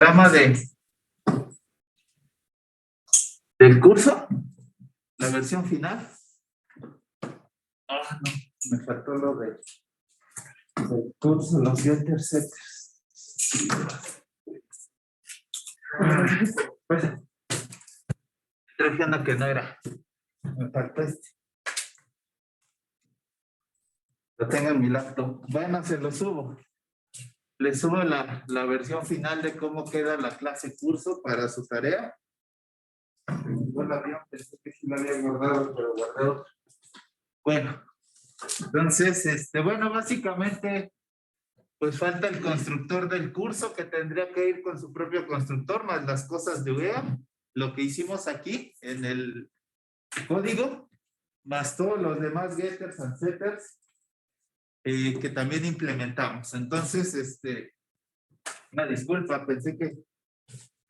Programa del curso, la versión final. Ah, no, me faltó lo del curso, los interceptors. Pues, traje una que no era. Me faltó este. Lo tengo en mi laptop. Bueno, se lo subo. Les subo la versión final de cómo queda la clase curso para su tarea. Bueno, pensé que sí lo había guardado, pero guardé otro. Bueno, entonces, bueno, básicamente, pues falta el constructor del curso que tendría que ir con su propio constructor, más las cosas de UEA, lo que hicimos aquí en el código, más todos los demás getters and setters que también implementamos. Entonces, una disculpa, pensé que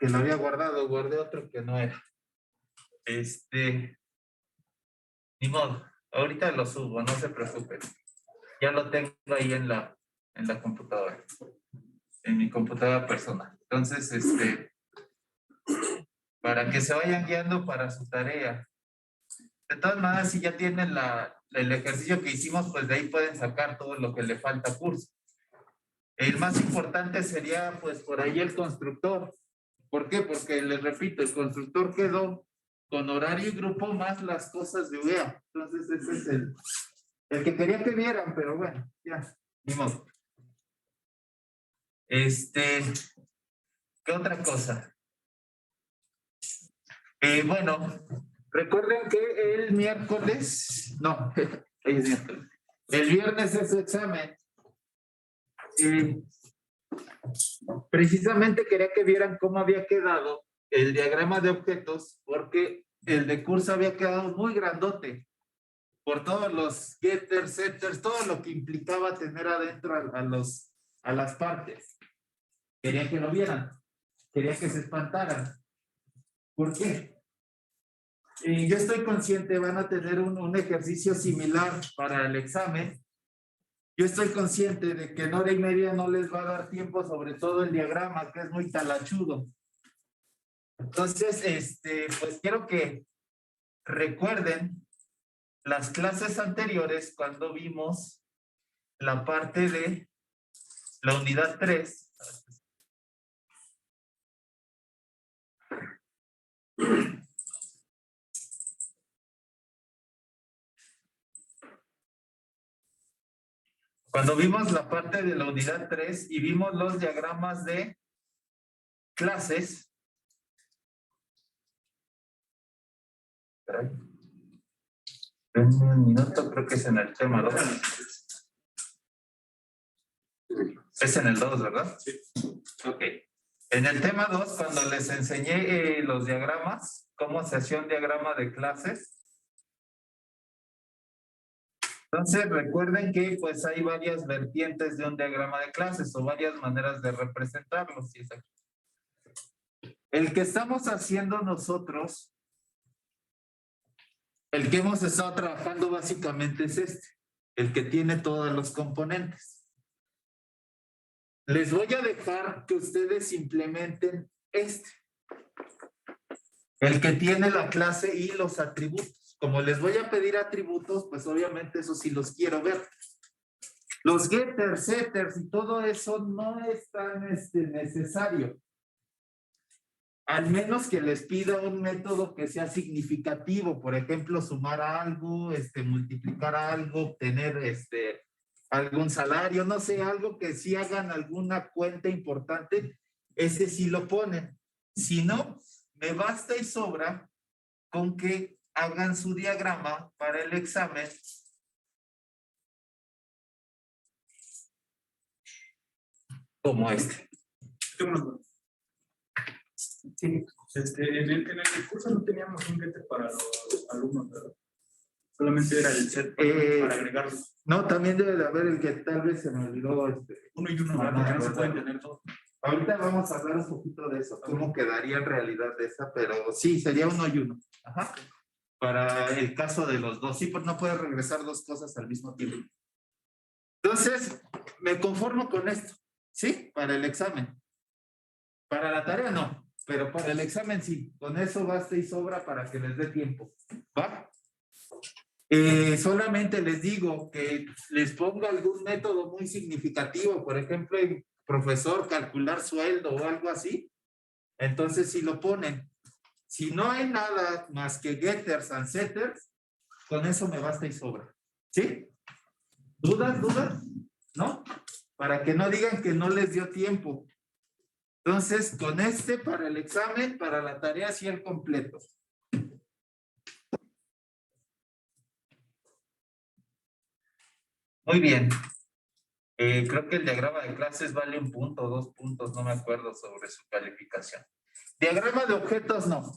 lo había guardado, guardé otro que no era. Ni modo, ahorita lo subo, no se preocupen. Ya lo tengo ahí en la computadora, en mi computadora personal. Entonces, para que se vayan guiando para su tarea. De todas maneras, si ya tienen el ejercicio que hicimos, pues de ahí pueden sacar todo lo que le falta a curso. El más importante sería, pues, por ahí el constructor. ¿Por qué? Porque, les repito, el constructor quedó con horario y grupo más las cosas de UEA. Entonces, ese es el que quería que vieran, pero bueno, ya, ni modo. ¿Qué otra cosa? Bueno, recuerden que el miércoles, no, es miércoles, el viernes es su examen. Precisamente quería que vieran cómo había quedado el diagrama de objetos, porque el de curso había quedado muy grandote por todos los getters, setters, todo lo que implicaba tener adentro a las partes. Quería que lo vieran, quería que se espantaran. ¿Por qué? Yo estoy consciente, van a tener un ejercicio similar para el examen. Yo estoy consciente de que en hora y media no les va a dar tiempo, sobre todo el diagrama, que es muy talachudo. Entonces, pues quiero que recuerden las clases anteriores cuando vimos la parte de la unidad 3. Cuando vimos la parte de la unidad 3 y vimos los diagramas de clases. Un minuto, creo que es en el tema 2. Es en el 2, ¿verdad? Sí. Ok. En el tema 2, cuando les enseñé los diagramas, cómo se hacía un diagrama de clases. Entonces, recuerden que pues hay varias vertientes de un diagrama de clases o varias maneras de representarlo. Si es aquí. El que estamos haciendo nosotros, el que hemos estado trabajando básicamente es el que tiene todos los componentes. Les voy a dejar que ustedes implementen el que tiene la clase y los atributos. Como les voy a pedir atributos, pues obviamente eso sí los quiero ver. Los getters, setters y todo eso no es tan necesario. Al menos que les pida un método que sea significativo, por ejemplo, sumar algo, multiplicar algo, obtener algún salario, no sé, algo que sí hagan alguna cuenta importante, ese sí lo ponen. Si no, me basta y sobra con que hagan su diagrama para el examen. Como este. Sí, en el curso no teníamos un getter para los alumnos, ¿verdad? Solamente era el set para agregarlos. No, también debe de haber el que tal vez se me olvidó. Uno y uno, ¿verdad? Porque no se pueden tener todos. Ahorita vamos a hablar un poquito de eso, cómo quedaría en realidad esa, pero sí, sería uno y uno. Ajá. Para el caso de los dos, sí, pues no puedes regresar dos cosas al mismo tiempo. Entonces, me conformo con esto, ¿sí? Para el examen. Para la tarea no, pero para el examen sí. Con eso basta y sobra para que les dé tiempo. ¿Va? Solamente les digo que les ponga algún método muy significativo, por ejemplo, el profesor calcular sueldo o algo así. Entonces, si lo ponen, si no hay nada más que getters and setters, con eso me basta y sobra. ¿Sí? ¿Dudas? ¿No? Para que no digan que no les dio tiempo. Entonces, con este para el examen, para la tarea, sí el completo. Muy bien. Creo que el diagrama de clases vale 1 punto, 2 puntos, no me acuerdo sobre su calificación. Diagrama de objetos, no.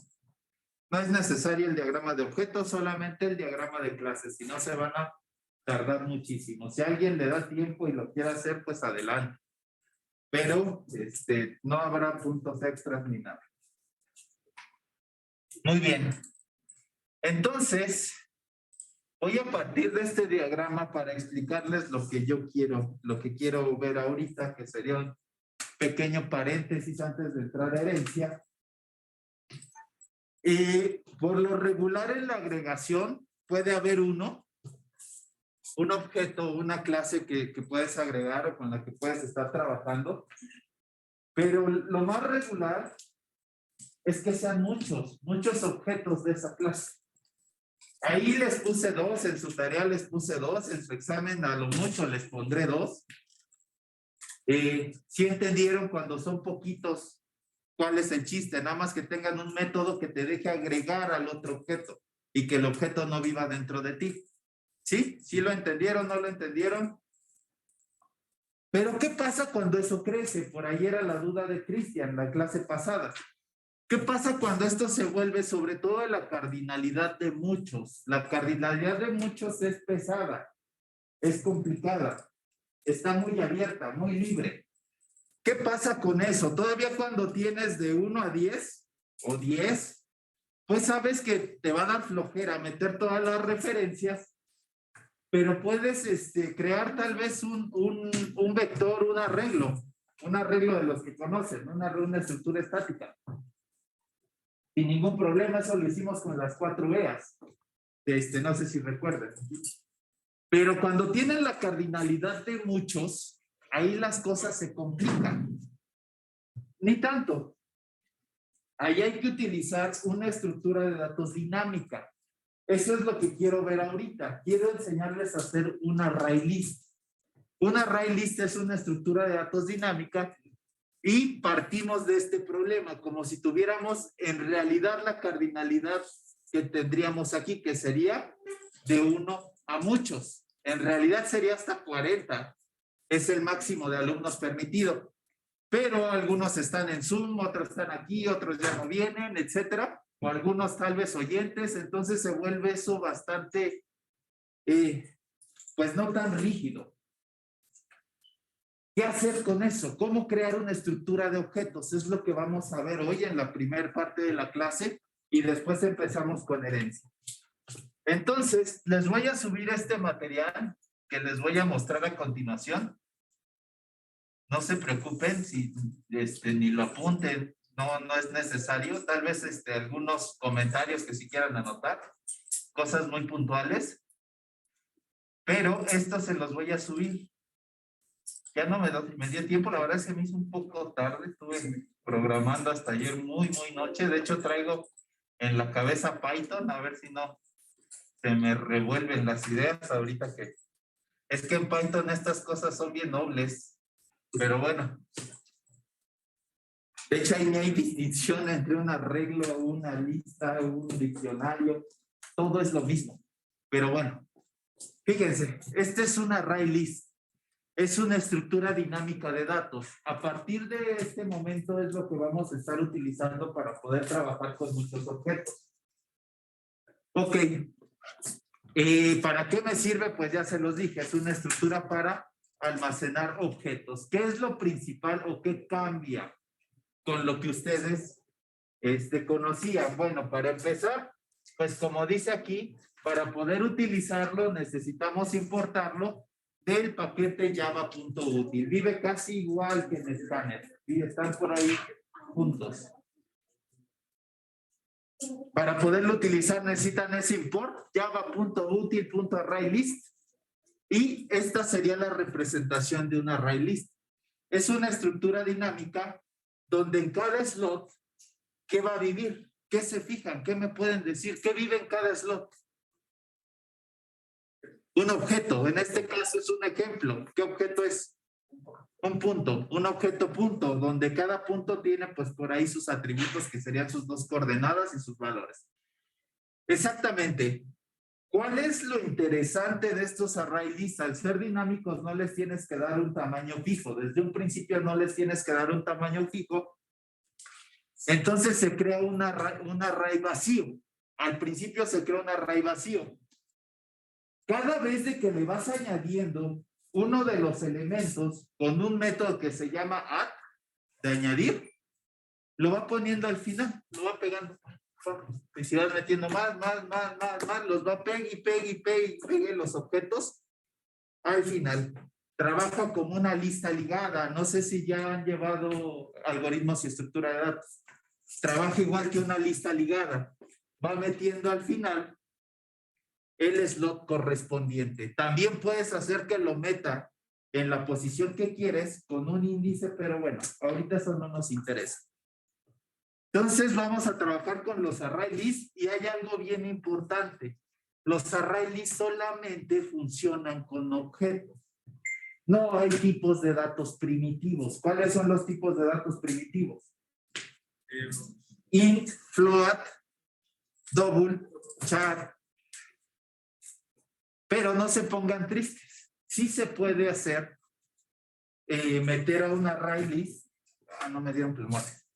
No es necesario el diagrama de objetos, solamente el diagrama de clases, si no se van a tardar muchísimo. Si alguien le da tiempo y lo quiere hacer, pues adelante. Pero no habrá puntos extras ni nada. Muy bien. Entonces, voy a partir de este diagrama para explicarles lo que yo quiero, lo que quiero ver ahorita, que sería un pequeño paréntesis antes de entrar a herencia. Por lo regular en la agregación puede haber un objeto, una clase que puedes agregar o con la que puedes estar trabajando, pero lo más regular es que sean muchos objetos de esa clase. Ahí les puse 2, en su tarea les puse 2, en su examen a lo mucho les pondré 2. ¿Sí entendieron cuando son poquitos cuál es el chiste? Nada más que tengan un método que te deje agregar al otro objeto y que el objeto no viva dentro de ti. ¿Sí? ¿Sí lo entendieron? ¿No lo entendieron? Pero ¿qué pasa cuando eso crece? Por ahí era la duda de Cristian, la clase pasada. ¿Qué pasa cuando esto se vuelve sobre todo la cardinalidad de muchos? La cardinalidad de muchos es pesada, es complicada, está muy abierta, muy libre. ¿Qué pasa con eso? Todavía cuando tienes de 1 a 10 o 10, pues sabes que te va a dar flojera meter todas las referencias, pero puedes crear tal vez un vector, un arreglo de los que conocen, una estructura estática. Sin ningún problema, eso lo hicimos con las 4 eas. No sé si recuerdan. Pero cuando tienen la cardinalidad de muchos, ahí las cosas se complican. Ni tanto. Ahí hay que utilizar una estructura de datos dinámica. Eso es lo que quiero ver ahorita. Quiero enseñarles a hacer un array list. Un array list es una estructura de datos dinámica y partimos de este problema, como si tuviéramos en realidad la cardinalidad que tendríamos aquí, que sería de 1 a muchos. En realidad sería hasta 40. Es el máximo de alumnos permitido. Pero algunos están en Zoom, otros están aquí, otros ya no vienen, etcétera. O algunos tal vez oyentes. Entonces se vuelve eso bastante, pues no tan rígido. ¿Qué hacer con eso? ¿Cómo crear una estructura de objetos? Es lo que vamos a ver hoy en la primera parte de la clase y después empezamos con herencia. Entonces, les voy a subir este material que les voy a mostrar a continuación. No se preocupen si ni lo apunten, no es necesario. Tal vez algunos comentarios que sí quieran anotar, cosas muy puntuales, pero esto se los voy a subir. Ya no me dio tiempo, la verdad es que me hizo un poco tarde, estuve programando hasta ayer muy noche. De hecho traigo en la cabeza Python, a ver si no se me revuelven las ideas ahorita que... Es que en Python estas cosas son bien nobles, pero bueno. De hecho ahí no hay distinción entre un arreglo, una lista, un diccionario, todo es lo mismo. Pero bueno, fíjense, este es un array list. Es una estructura dinámica de datos. A partir de este momento es lo que vamos a estar utilizando para poder trabajar con muchos objetos. Ok. ¿Para qué me sirve? Pues ya se los dije, es una estructura para almacenar objetos. ¿Qué es lo principal o qué cambia con lo que ustedes conocían? Bueno, para empezar, pues como dice aquí, para poder utilizarlo necesitamos importarlo del paquete java.util. Vive casi igual que en Scanner. Y están por ahí juntos. Para poderlo utilizar necesitan ese import, java.util.ArrayList, y esta sería la representación de un ArrayList. Es una estructura dinámica donde en cada slot, ¿qué va a vivir? ¿Qué se fijan? ¿Qué me pueden decir? ¿Qué vive en cada slot? Un objeto, en este caso es un ejemplo. ¿Qué objeto es? Un punto, un objeto punto, donde cada punto tiene pues por ahí sus atributos que serían sus dos coordenadas y sus valores. Exactamente. ¿Cuál es lo interesante de estos ArrayList? Al ser dinámicos no les tienes que dar un tamaño fijo. Desde un principio no les tienes que dar un tamaño fijo. Entonces se crea un array vacío. Al principio se crea un array vacío. Cada vez de que le vas añadiendo uno de los elementos con un método que se llama add, de añadir, lo va poniendo al final, lo va pegando. Y si vas metiendo más, los va pegue los objetos al final. Trabaja como una lista ligada. No sé si ya han llevado algoritmos y estructura de datos. Trabaja igual que una lista ligada. Va metiendo al final el slot correspondiente. También puedes hacer que lo meta en la posición que quieres con un índice, pero bueno, ahorita eso no nos interesa. Entonces vamos a trabajar con los ArrayList y hay algo bien importante. Los ArrayList solamente funcionan con objetos. No hay tipos de datos primitivos. ¿Cuáles son los tipos de datos primitivos? Int, float, double, char. Pero no se pongan tristes. Sí se puede hacer meter a un ArrayList. No me dieron plumones.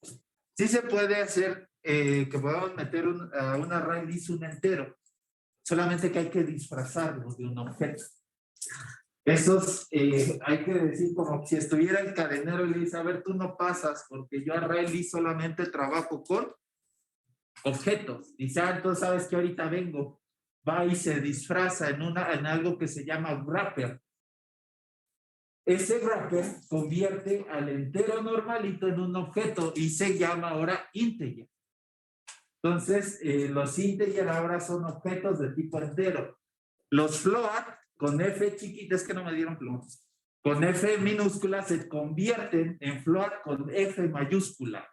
Sí se puede hacer que podamos meter a un ArrayList un entero. Solamente que hay que disfrazarlo de un objeto. Esos hay que decir como si estuviera el cadenero y le dice, a ver, tú no pasas porque yo ArrayList solamente trabajo con objetos. Dice, entonces sabes que ahorita vengo. Va y se disfraza en algo que se llama wrapper. Ese wrapper convierte al entero normalito en un objeto y se llama ahora integer. Entonces, los integer ahora son objetos de tipo entero. Los float con F chiquita, es que no me dieron plumas, con F minúscula se convierten en float con F mayúscula.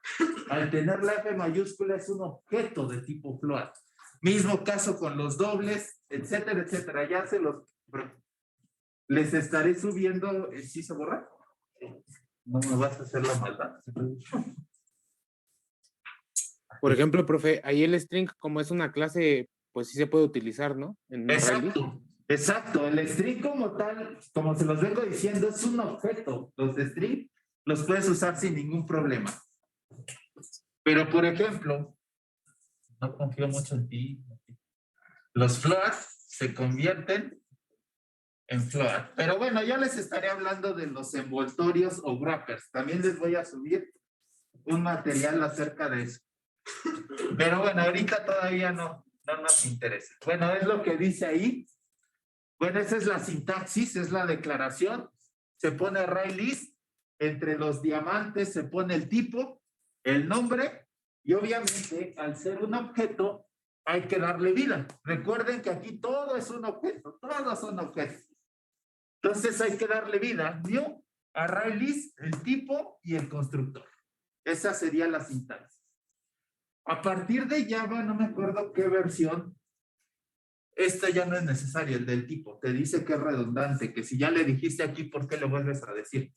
Al tener la F mayúscula es un objeto de tipo float. Mismo caso con los dobles, etcétera, etcétera. Ya se los... Les estaré subiendo... ¿Sí se borra? No me vas a hacer la maldad. Por ejemplo, profe, ahí el string, como es una clase, pues sí se puede utilizar, ¿no? Exacto, exacto. El string como tal, como se los vengo diciendo, es un objeto. Los string los puedes usar sin ningún problema. Pero, por ejemplo, no confío mucho en ti. Los floats se convierten en float. Pero bueno, ya les estaré hablando de los envoltorios o wrappers. También les voy a subir un material acerca de eso. Pero bueno, ahorita todavía no nos interesa. Bueno, es lo que dice ahí. Bueno, esa es la sintaxis, es la declaración. Se pone ArrayList, entre los diamantes se pone el tipo, el nombre, y obviamente al ser un objeto hay que darle vida. Recuerden que aquí todo es un objeto, todos son objetos. Entonces hay que darle vida. New, ArrayList, el tipo y el constructor. Esa sería la sintaxis. A partir de Java, no me acuerdo qué versión, esta ya no es necesaria, el del tipo. Te dice que es redundante, que si ya le dijiste aquí, ¿por qué le vuelves a decir?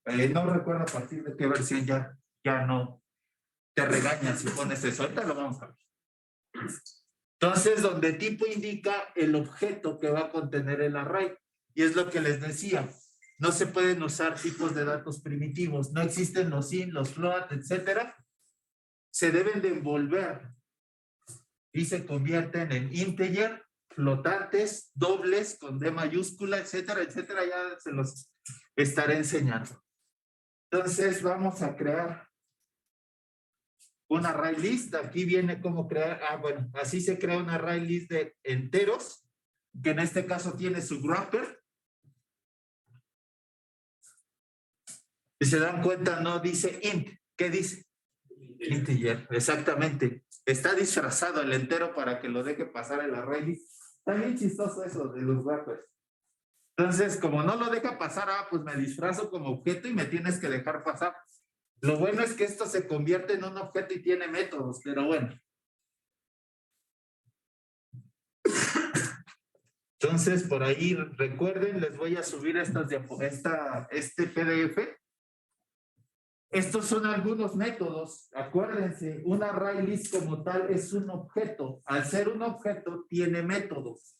No recuerdo a partir de qué versión ya no te regañan si pones eso. Ahorita lo vamos a ver. Entonces, donde tipo indica el objeto que va a contener el array. Y es lo que les decía. No se pueden usar tipos de datos primitivos. No existen los int, los float, etcétera. Se deben de envolver y se convierten en integer, flotantes, dobles con D mayúscula, etcétera, etcétera. Ya se los estaré enseñando. Entonces vamos a crear un ArrayList. Aquí viene cómo crear, bueno, así se crea un ArrayList de enteros, que en este caso tiene su wrapper. Si se dan cuenta, no dice int. ¿Qué dice? Integer, exactamente. Está disfrazado el entero para que lo deje pasar el array list. Está bien chistoso eso de los wrappers. Entonces, como no lo deja pasar, pues me disfrazo como objeto y me tienes que dejar pasar. Lo bueno es que esto se convierte en un objeto y tiene métodos, pero bueno. Entonces, por ahí, recuerden, les voy a subir este PDF. Estos son algunos métodos. Acuérdense, un array list como tal es un objeto. Al ser un objeto, tiene métodos.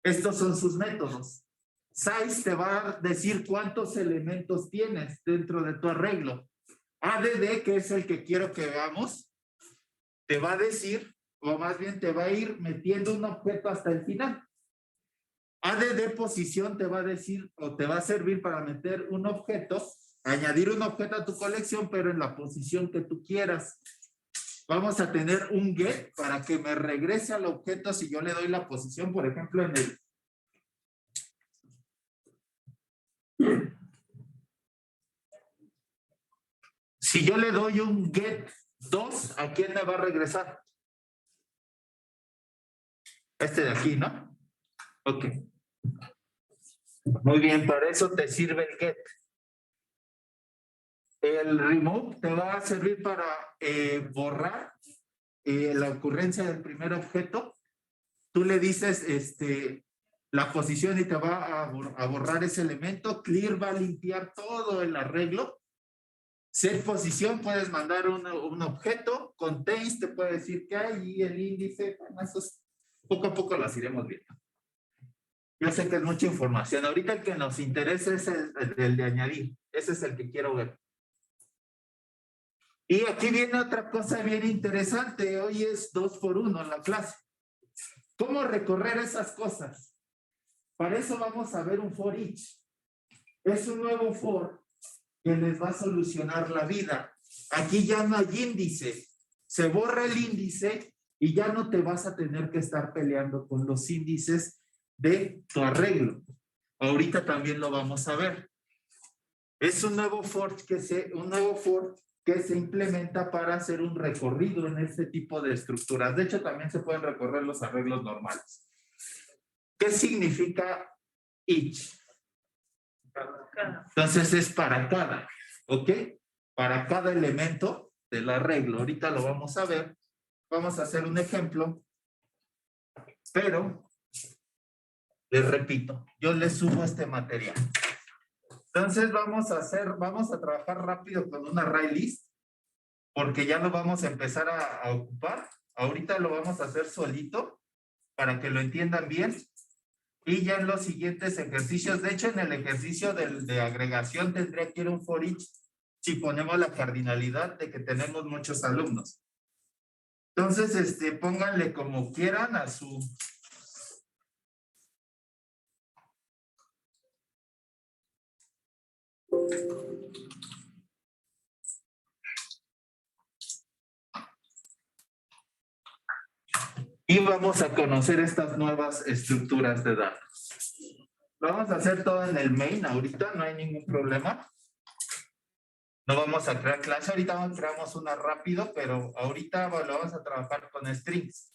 Estos son sus métodos. Size te va a decir cuántos elementos tienes dentro de tu arreglo. ADD, que es el que quiero que veamos, te va a decir, o más bien te va a ir metiendo un objeto hasta el final. ADD posición te va a decir, o te va a servir para meter un objeto, añadir un objeto a tu colección, pero en la posición que tú quieras. Vamos a tener un get para que me regrese al objeto si yo le doy la posición, por ejemplo, en el... Si yo le doy un get 2, ¿a quién me va a regresar? Este de aquí, ¿no? Ok. Muy bien, para eso te sirve el get. El remove te va a servir para borrar la ocurrencia del primer objeto. Tú le dices la posición y te va a borrar ese elemento. Clear va a limpiar todo el arreglo. Set posición, puedes mandar un objeto. Contains te puede decir qué hay y el índice. Bueno, esos poco a poco las iremos viendo. Yo sé que es mucha información. Ahorita el que nos interesa es el de añadir. Ese es el que quiero ver. Y aquí viene otra cosa bien interesante. Hoy es 2x1 en la clase. ¿Cómo recorrer esas cosas? Para eso vamos a ver un for each. Es un nuevo for que les va a solucionar la vida. Aquí ya no hay índice. Se borra el índice y ya no te vas a tener que estar peleando con los índices de tu arreglo. Ahorita también lo vamos a ver. Es un nuevo for que se implementa para hacer un recorrido en este tipo de estructuras. De hecho, también se pueden recorrer los arreglos normales. ¿Qué significa each? Entonces es para cada, ¿ok? Para cada elemento del arreglo. Ahorita lo vamos a ver. Vamos a hacer un ejemplo. Pero, les repito, yo les subo este material. Entonces vamos a trabajar rápido con un array list, porque ya lo vamos a empezar a ocupar. Ahorita lo vamos a hacer solito, para que lo entiendan bien. Y ya en los siguientes ejercicios, de hecho en el ejercicio de agregación tendría que ir un for each si ponemos la cardinalidad de que tenemos muchos alumnos. Entonces, pónganle como quieran a su... Y vamos a conocer estas nuevas estructuras de datos. Lo vamos a hacer todo en el main ahorita, no hay ningún problema. No vamos a crear clase, ahorita creamos una rápido, pero ahorita lo vamos a trabajar con strings.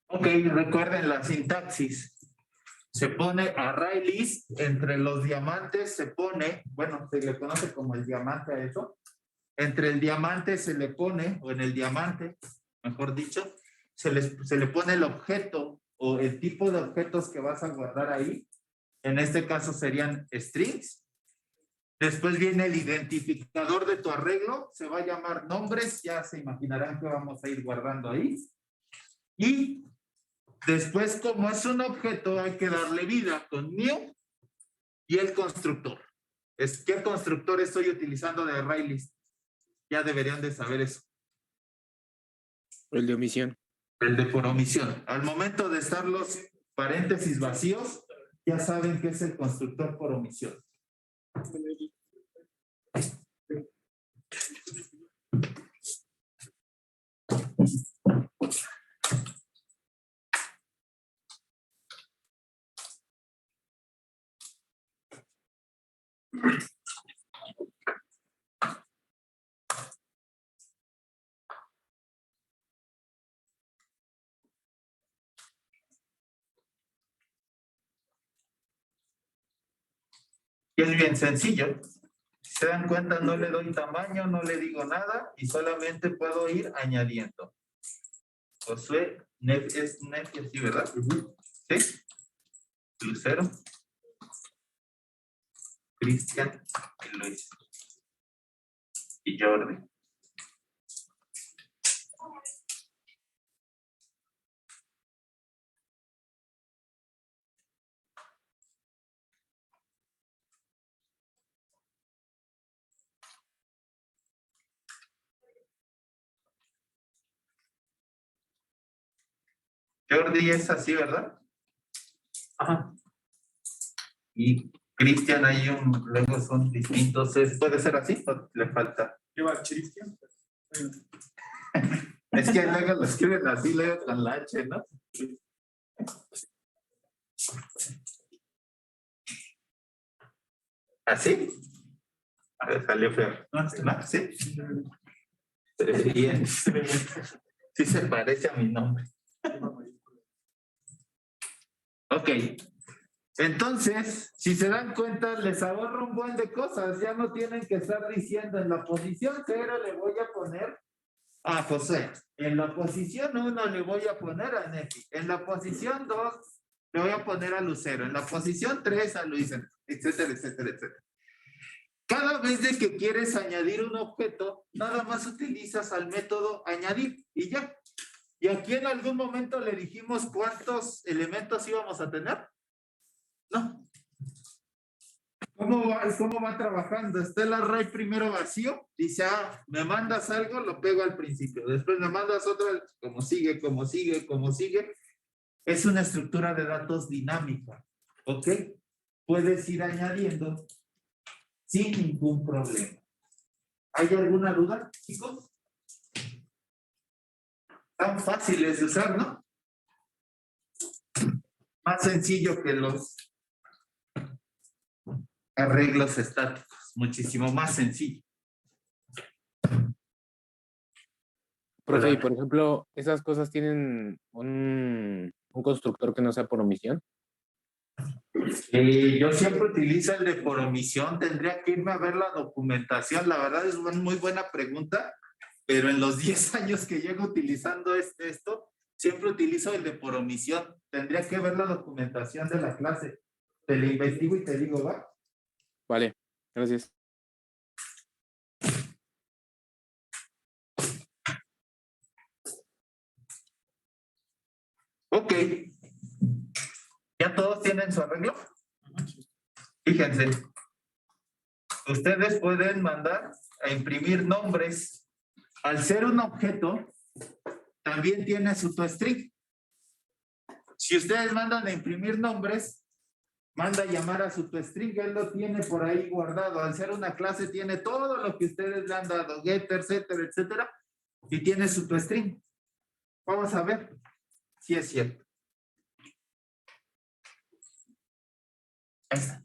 Ok, recuerden la sintaxis. Se pone array list, entre los diamantes se pone, bueno, se le conoce como el diamante a eso. Entre el diamante se le pone, o en el diamante, mejor dicho, se le pone el objeto o el tipo de objetos que vas a guardar ahí. En este caso serían strings. Después viene el identificador de tu arreglo, se va a llamar nombres, ya se imaginarán que vamos a ir guardando ahí. Y después, como es un objeto, hay que darle vida con new y el constructor. ¿Qué constructor estoy utilizando de ArrayList? Ya deberían de saber eso. El de omisión. El de por omisión. Al momento de estar los paréntesis vacíos, ya saben que es el constructor por omisión. Y es bien sencillo. Si se dan cuenta, no le doy tamaño, no le digo nada y solamente puedo ir añadiendo. Josué, es Nefi así, ¿verdad? ¿Sí? Lucero. Cristian y Luis. Y Jordi. Jordi es así, ¿verdad? Ajá. Y Cristian, hay luego son distintos. ¿Puede ser así o le falta? ¿Lleva Cristian? Es que luego lo escriben así, luego con la H, ¿no? ¿Así? A ver, salió feo. ¿No? ¿Sí? Bien. Sí se parece a mi nombre. Ok. Entonces, si se dan cuenta, les ahorro un buen de cosas. Ya no tienen que estar diciendo en la posición 0 le voy a poner a José. En la posición 1 le voy a poner a Nefi. En la posición 2 le voy a poner a Lucero. En la posición 3 a Luis, etcétera, etcétera, etcétera. Cada vez de que quieres añadir un objeto, nada más utilizas al método añadir y ya. Y aquí en algún momento le dijimos cuántos elementos íbamos a tener. No. ¿Cómo va trabajando? Está el array primero vacío. Dice, me mandas algo, lo pego al principio. Después me mandas otro, como sigue, como sigue, como sigue. Es una estructura de datos dinámica. ¿Ok? Puedes ir añadiendo sin ningún problema. ¿Hay alguna duda, chicos? Tan fáciles de usar, ¿no? Más sencillo que los arreglos estáticos. Muchísimo más sencillo. Profe, Hola. y por ejemplo, ¿esas cosas tienen un constructor que no sea por omisión? Yo siempre utilizo el de por omisión. Tendría que irme a ver la documentación. La verdad es una muy buena pregunta, pero en los 10 años que llego utilizando esto, siempre utilizo el de por omisión. Tendría que ver la documentación de la clase. Te la investigo y te digo, ¿va? Vale, gracias. Ok. ¿Ya todos tienen su arreglo? Fíjense. Ustedes pueden mandar a imprimir nombres. Al ser un objeto, también tiene su toString. Si ustedes mandan a imprimir nombres, manda a llamar a su toString, él lo tiene por ahí guardado. Al ser una clase, tiene todo lo que ustedes le han dado, getter, etcétera, etcétera, y tiene su toString. Vamos a ver si es cierto. Ahí está.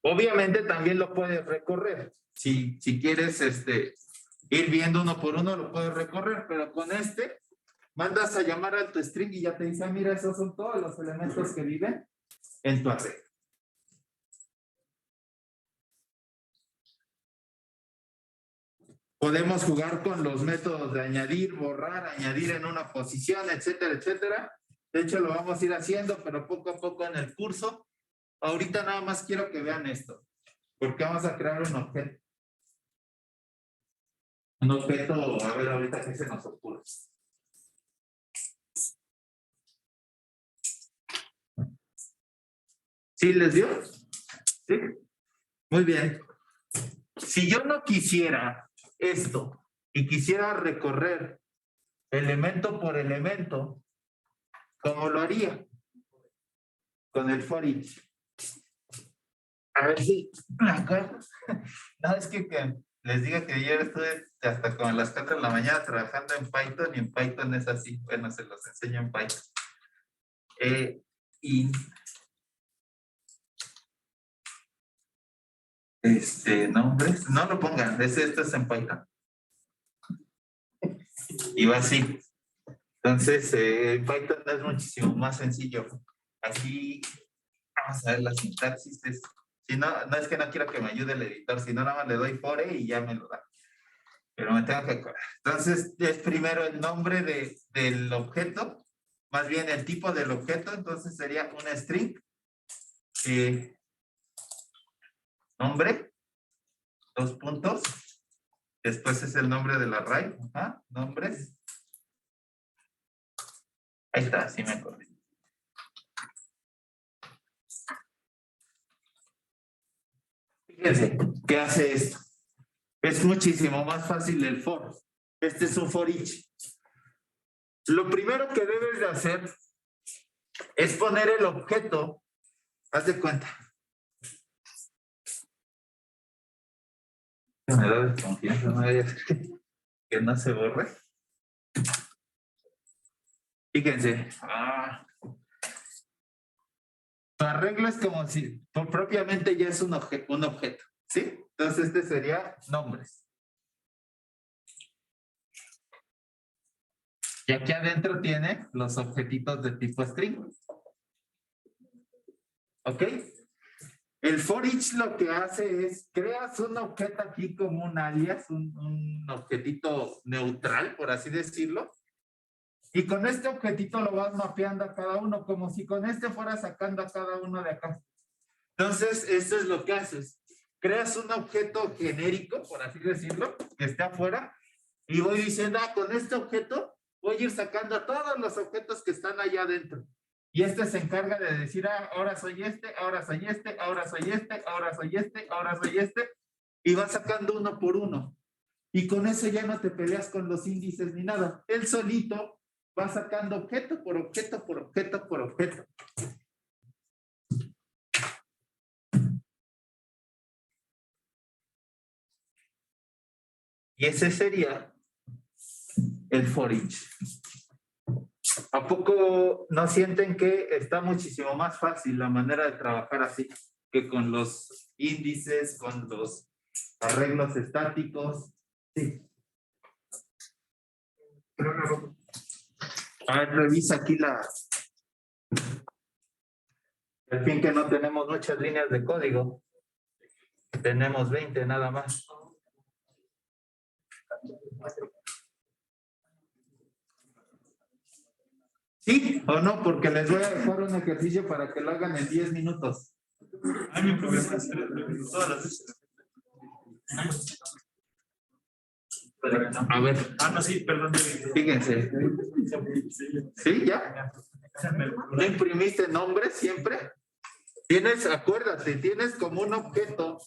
Obviamente también lo puedes recorrer. Si quieres ir viendo uno por uno, lo puedes recorrer, pero con mandas a llamar al toString y ya te dice, mira, esos son todos los elementos que viven en tu array. Podemos jugar con los métodos de añadir, borrar, añadir en una posición, etcétera, etcétera. De hecho, lo vamos a ir haciendo, pero poco a poco en el curso. Ahorita nada más quiero que vean esto, porque vamos a crear un objeto. Un objeto, a ver ahorita qué se nos ocurre. ¿Sí les dio? Sí. Muy bien. Si yo no quisiera esto y quisiera recorrer elemento por elemento, ¿cómo lo haría? Con el for each. A ver si me acuerdo. No, es que les digo que ayer estuve hasta como a las 4 de la mañana trabajando en Python y en Python es así. Bueno, se los enseño en Python. Y nombres, no lo pongan, esto es en Python. Y va así. Entonces, Python es muchísimo más sencillo. Aquí vamos a ver la sintaxis. Si no, no es que no quiero que me ayude el editor, sino nada más le doy for y ya me lo da. Pero me tengo que acordar. Entonces, es primero el nombre del objeto, más bien el tipo del objeto, entonces sería una string. Nombre, 2 puntos. Después es el nombre del array. Ajá, nombres. Ahí está, sí me acordé. Fíjense, ¿qué hace esto? Es muchísimo más fácil el for. Este es un for each. Lo primero que debes de hacer es poner el objeto. Haz de cuenta. Me da desconfianza, no vaya a ser que no se borre. Fíjense. Tu arreglo es como si propiamente ya es un objeto. ¿Sí? Entonces este sería nombres. Y aquí adentro tiene los objetitos de tipo string. ¿Ok? El for each lo que hace es, creas un objeto aquí como un alias, un objetito neutral, por así decirlo. Y con este objetito lo vas mapeando a cada uno, como si con este fuera sacando a cada uno de acá. Entonces, esto es lo que haces. Creas un objeto genérico, por así decirlo, que esté afuera, y voy diciendo, con este objeto voy a ir sacando a todos los objetos que están allá adentro. Y este se encarga de decir, ahora soy este, ahora soy este, ahora soy este, ahora soy este, ahora soy este, y va sacando uno por uno. Y con eso ya no te peleas con los índices ni nada. Él solito va sacando objeto por objeto por objeto por objeto. Y ese sería el for each. ¿A poco no sienten que está muchísimo más fácil la manera de trabajar así que con los índices, con los arreglos estáticos? Sí. A ver, revisa aquí al fin que no tenemos muchas líneas de código. Tenemos 20 nada más. ¿Sí o no? Porque les voy a dejar un ejercicio para que lo hagan en 10 minutos. Mi problema es todas las veces. A ver. No, sí, perdón. Fíjense. ¿Sí? ¿Ya? ¿No imprimiste nombre siempre? Tienes, acuérdate, tienes como un objeto.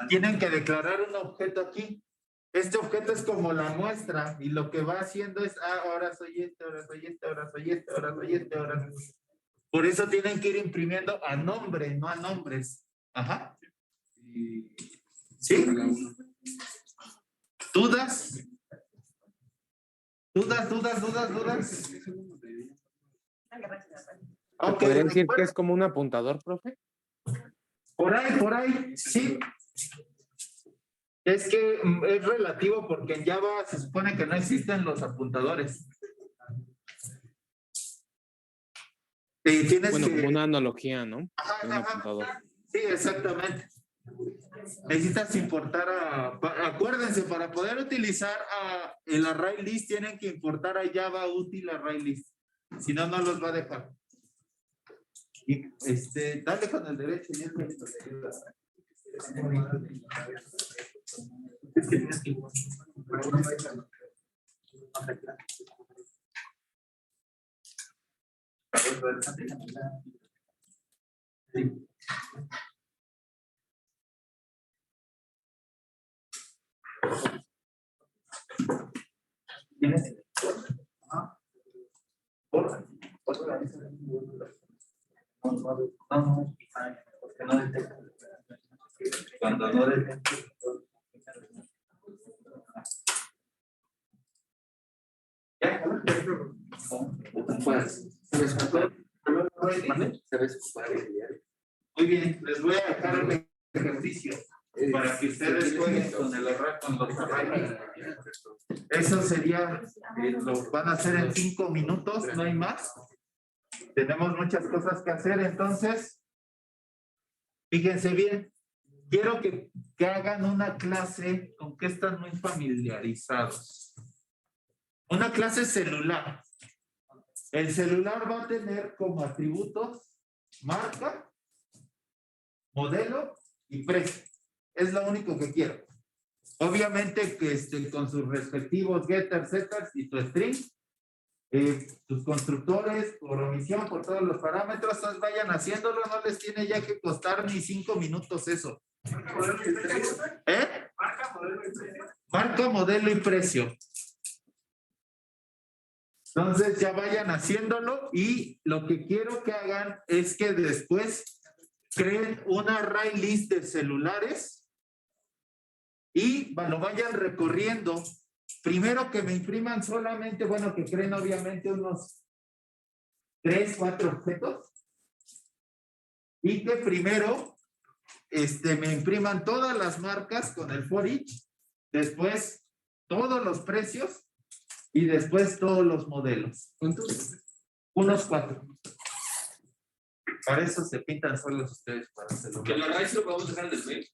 Tienen que declarar un objeto aquí. Este objeto es como la muestra y lo que va haciendo es, ahora soy este, ahora soy este, ahora soy este, ahora soy este, ahora soy este. Por eso tienen que ir imprimiendo a nombre, no a nombres. Ajá. ¿Sí? ¿Dudas? ¿Dudas? Okay, ¿podría decir que es como un apuntador, profe? Por ahí, sí. Es que es relativo porque en Java se supone que no existen los apuntadores. Y tienes como una analogía, ¿no? De un apuntador. Sí, exactamente. Necesitas importar acuérdense, para poder utilizar el array list tienen que importar a Java útil array list. Si no, no los va a dejar. Y dale con el derecho y esto te ayuda. ¿Tienes? No, porque no detecta. Cuando no detecta. ¿Ya? Pues, muy bien, les voy a dejar un ejercicio para que ustedes jueguen con el con los arrayos. Eso sería, lo van a hacer en 5 minutos, no hay más. Tenemos muchas cosas que hacer, entonces, fíjense bien, quiero que hagan una clase con que están muy familiarizados. Una clase celular. El celular va a tener como atributos marca, modelo y precio. Es lo único que quiero. Obviamente que con sus respectivos getters, setters y tu string, tus constructores, por omisión, por todos los parámetros, vayan haciéndolo, no les tiene ya que costar ni 5 minutos eso. ¿Eh? Marca, modelo y precio. Entonces ya vayan haciéndolo y lo que quiero que hagan es que después creen una array list de celulares y lo vayan recorriendo. Primero que me impriman solamente, bueno, que creen obviamente unos 3, 4 objetos y que primero me impriman todas las marcas con el for each, después todos los precios y después todos los modelos. ¿Cuántos? Unos 4. Para eso se pintan solos ustedes para hacerlo. ¿Que el array se lo podemos dejar en el mail?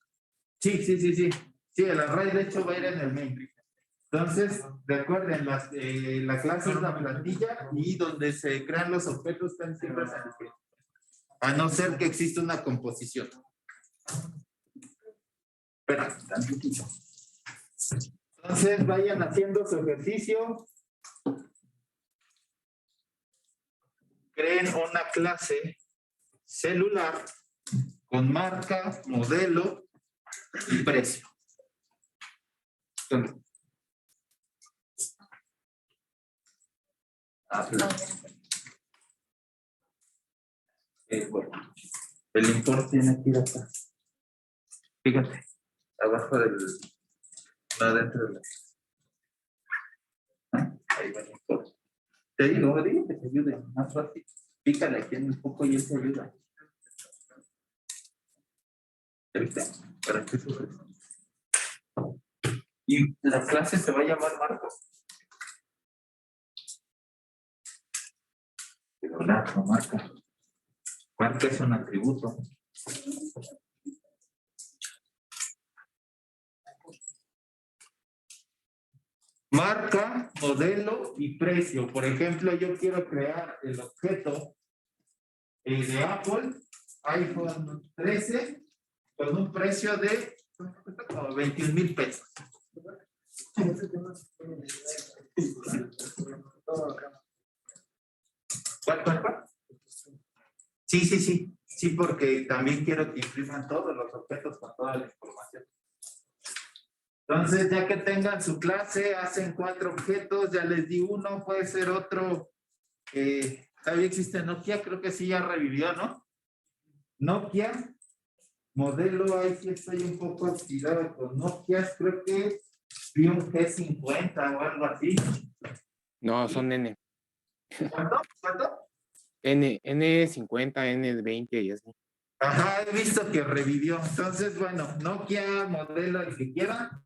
Sí. Sí, el array de hecho va a ir en el main. Entonces, recuerden, la clase es la plantilla y donde se crean los objetos están siempre en el main. A no ser que exista una composición. Espera, tantito. Entonces, vayan haciendo su ejercicio. Creen una clase celular con marca, modelo y precio. Bueno, el import tiene que ir acá. Fíjate, abajo del, no dentro de la. Ahí va el import. Te digo, dile que te ayude, más fácil. Pícale aquí en un poco y él te ayuda. ¿Viste? ¿Para qué sufres? Y la clase se va a llamar Marcos. Pero no marca. Marca es un atributo. Marca, modelo y precio. Por ejemplo, yo quiero crear el objeto de Apple, iPhone 13, con un precio de 21,000 pesos. ¿Cuál? Sí, porque también quiero que impriman todos los objetos con toda la información. Entonces, ya que tengan su clase, hacen 4 objetos, ya les di uno, puede ser otro. Todavía existe Nokia, creo que sí ya revivió, ¿no? Nokia, modelo, ahí sí estoy un poco oxidado con Nokia, creo que vi un G50 o algo así. No, son N. ¿Cuánto? N50, N20 y así. Ajá, he visto que revivió. Entonces, bueno, Nokia, modelo, el que quieran.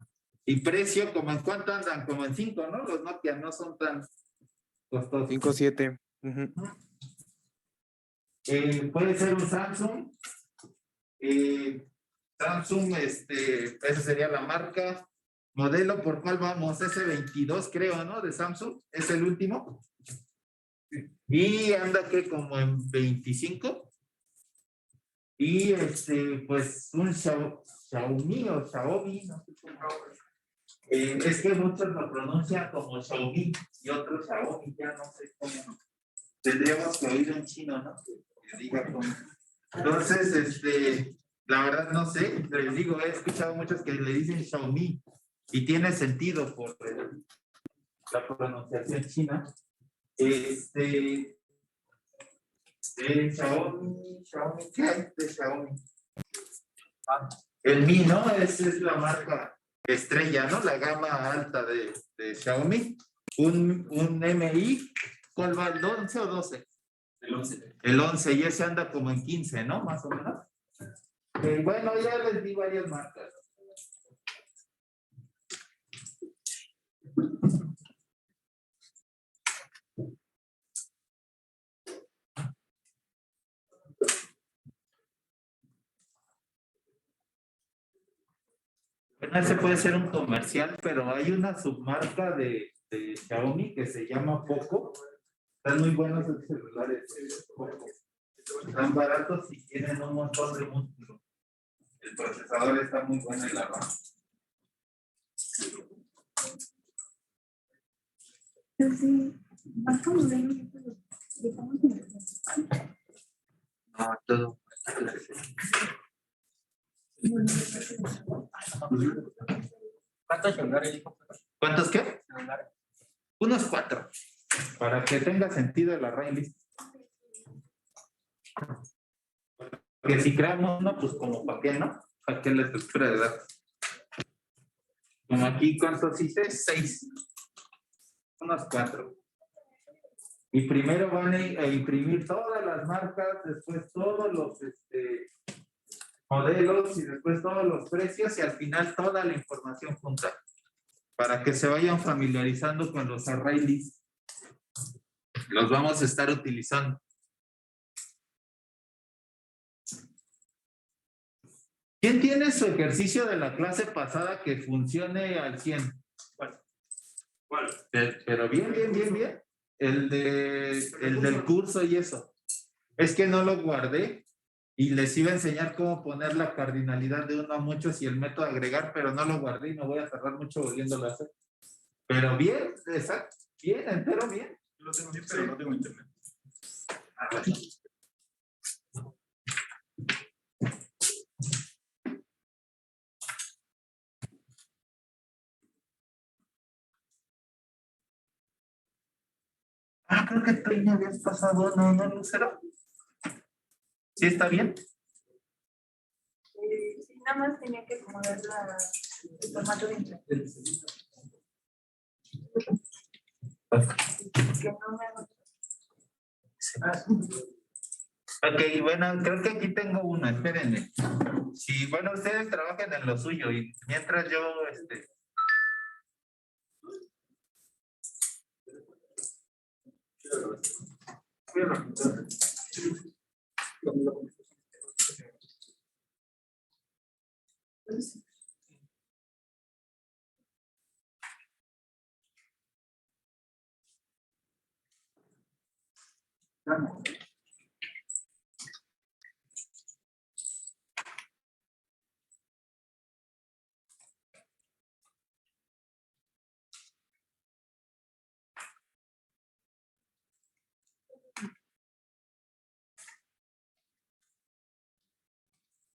Y precio, ¿como en cuánto andan? Como en 5, ¿no? Los Nokia no son tan costosos. 5, 7. Puede ser un Samsung. Samsung, esa sería la marca. Modelo, ¿por cuál vamos? S22, creo, ¿no? De Samsung. Es el último. Y anda que como en 25. Y pues un Xiaomi o Xiaomi, no sé cómo. Es que muchos lo pronuncian como Xiaomi y otros Xiaomi, ya no sé cómo. Tendríamos que oír en chino, ¿no? Que diga cómo. Entonces, la verdad no sé, les digo, he escuchado muchos que le dicen Xiaomi y tiene sentido por la pronunciación china. Xiaomi, ¿qué hay de Xiaomi? El Mi, ¿no? Es la marca estrella, ¿no? La gama alta de Xiaomi. Un MI, ¿cuál va? ¿El 11 o 12? El 11. El 11, y ese anda como en 15, ¿no? Más o menos. Bueno, ya les di varias marcas. Bueno, ese puede ser un comercial, pero hay una submarca de Xiaomi que se llama Poco. Están muy buenos esos celulares. Poco. Están baratos y tienen un montón de músculo. El procesador está muy bueno en la RAM. No, todo. ¿Cuántos celulares dijo? ¿Cuántos qué? Unos 4. Para que tenga sentido la RAM list. Porque si creamos uno, pues como para qué, ¿no? ¿Para qué la estructura de datos? Como aquí, ¿cuántos hice? 6. Unos 4. Y primero van a imprimir todas las marcas, después todos los modelos y después todos los precios y al final toda la información junta. Para que se vayan familiarizando con los array lists. Los vamos a estar utilizando. ¿Quién tiene su ejercicio de la clase pasada que funcione al 100? ¿Cuál? Pero bien. El del curso y eso. Es que no lo guardé y les iba a enseñar cómo poner la cardinalidad de uno a muchos y el método de agregar, pero no lo guardé y no voy a tardar mucho volviéndolo a hacer. Pero bien, exacto. Bien, entero bien. Lo tengo bien, pero no tengo internet. Bueno. Creo que tú me habías pasado, ¿no, Lucero? ¿Sí está bien? Sí, nada más tenía que acomodar el formato de internet. Que no me... Ok, bueno, creo que aquí tengo uno, espérenme. Sí, bueno, ustedes trabajan en lo suyo y mientras yo,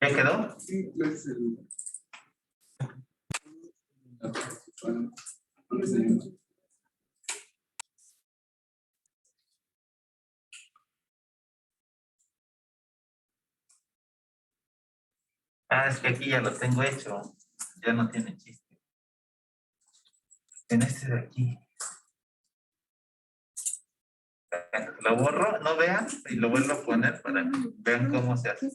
¿ya quedó? Sí, es el... Es que aquí ya lo tengo hecho, ya no tiene chiste. En este de aquí. Lo borro, no vean, y lo vuelvo a poner para que vean cómo se hace.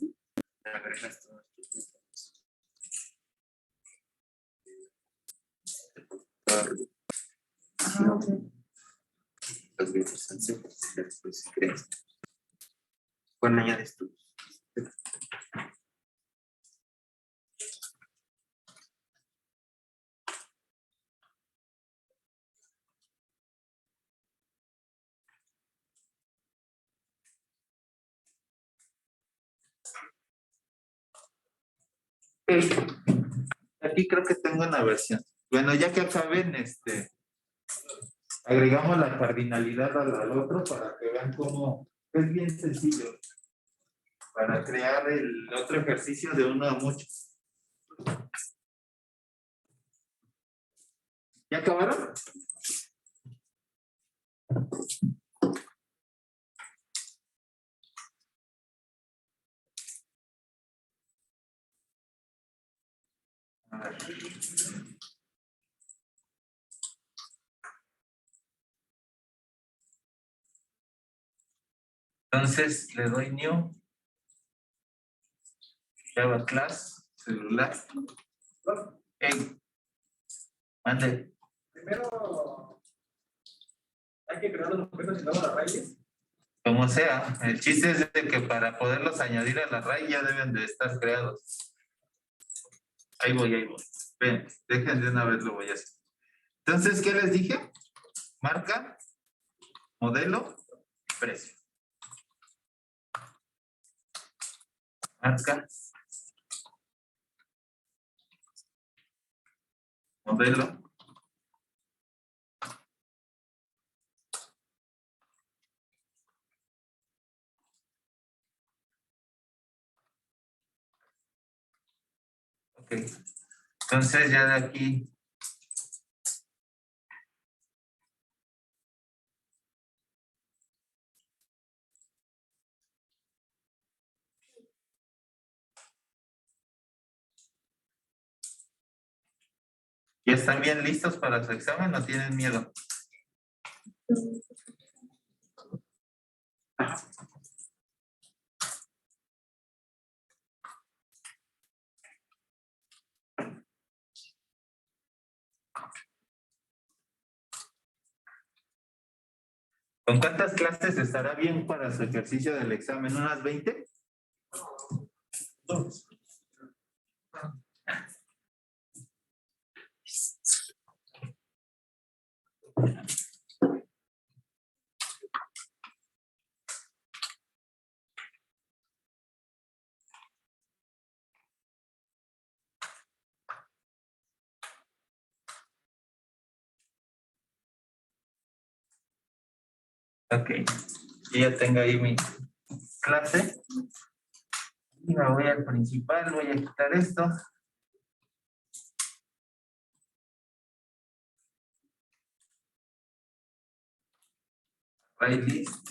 Los grupos son secos, después se crean. Bueno, añades tú. Aquí creo que tengo una versión. Bueno, ya que acaben, agregamos la cardinalidad al otro para que vean cómo es bien sencillo. para crear el otro ejercicio de 1 a muchos. ¿Ya acabaron? A ver. Entonces le doy new, Java class, celular. Hey, mande. Primero hay que crear los objetos y luego las raíces. Como sea, el chiste es de que para poderlos añadir a la array ya deben de estar creados. Ahí voy, ahí voy. Ven, dejen de una vez lo voy a hacer. Entonces, ¿qué les dije? Marca, modelo, precio. Marca, modelo, ok. Entonces ya de aquí ¿ya están bien listos para su examen o tienen miedo? ¿Con cuántas clases estará bien para su ejercicio del examen? ¿Unas 20? Dos. Ok. Y ya tengo ahí mi clase. Y me voy al principal, voy a quitar esto. Array list.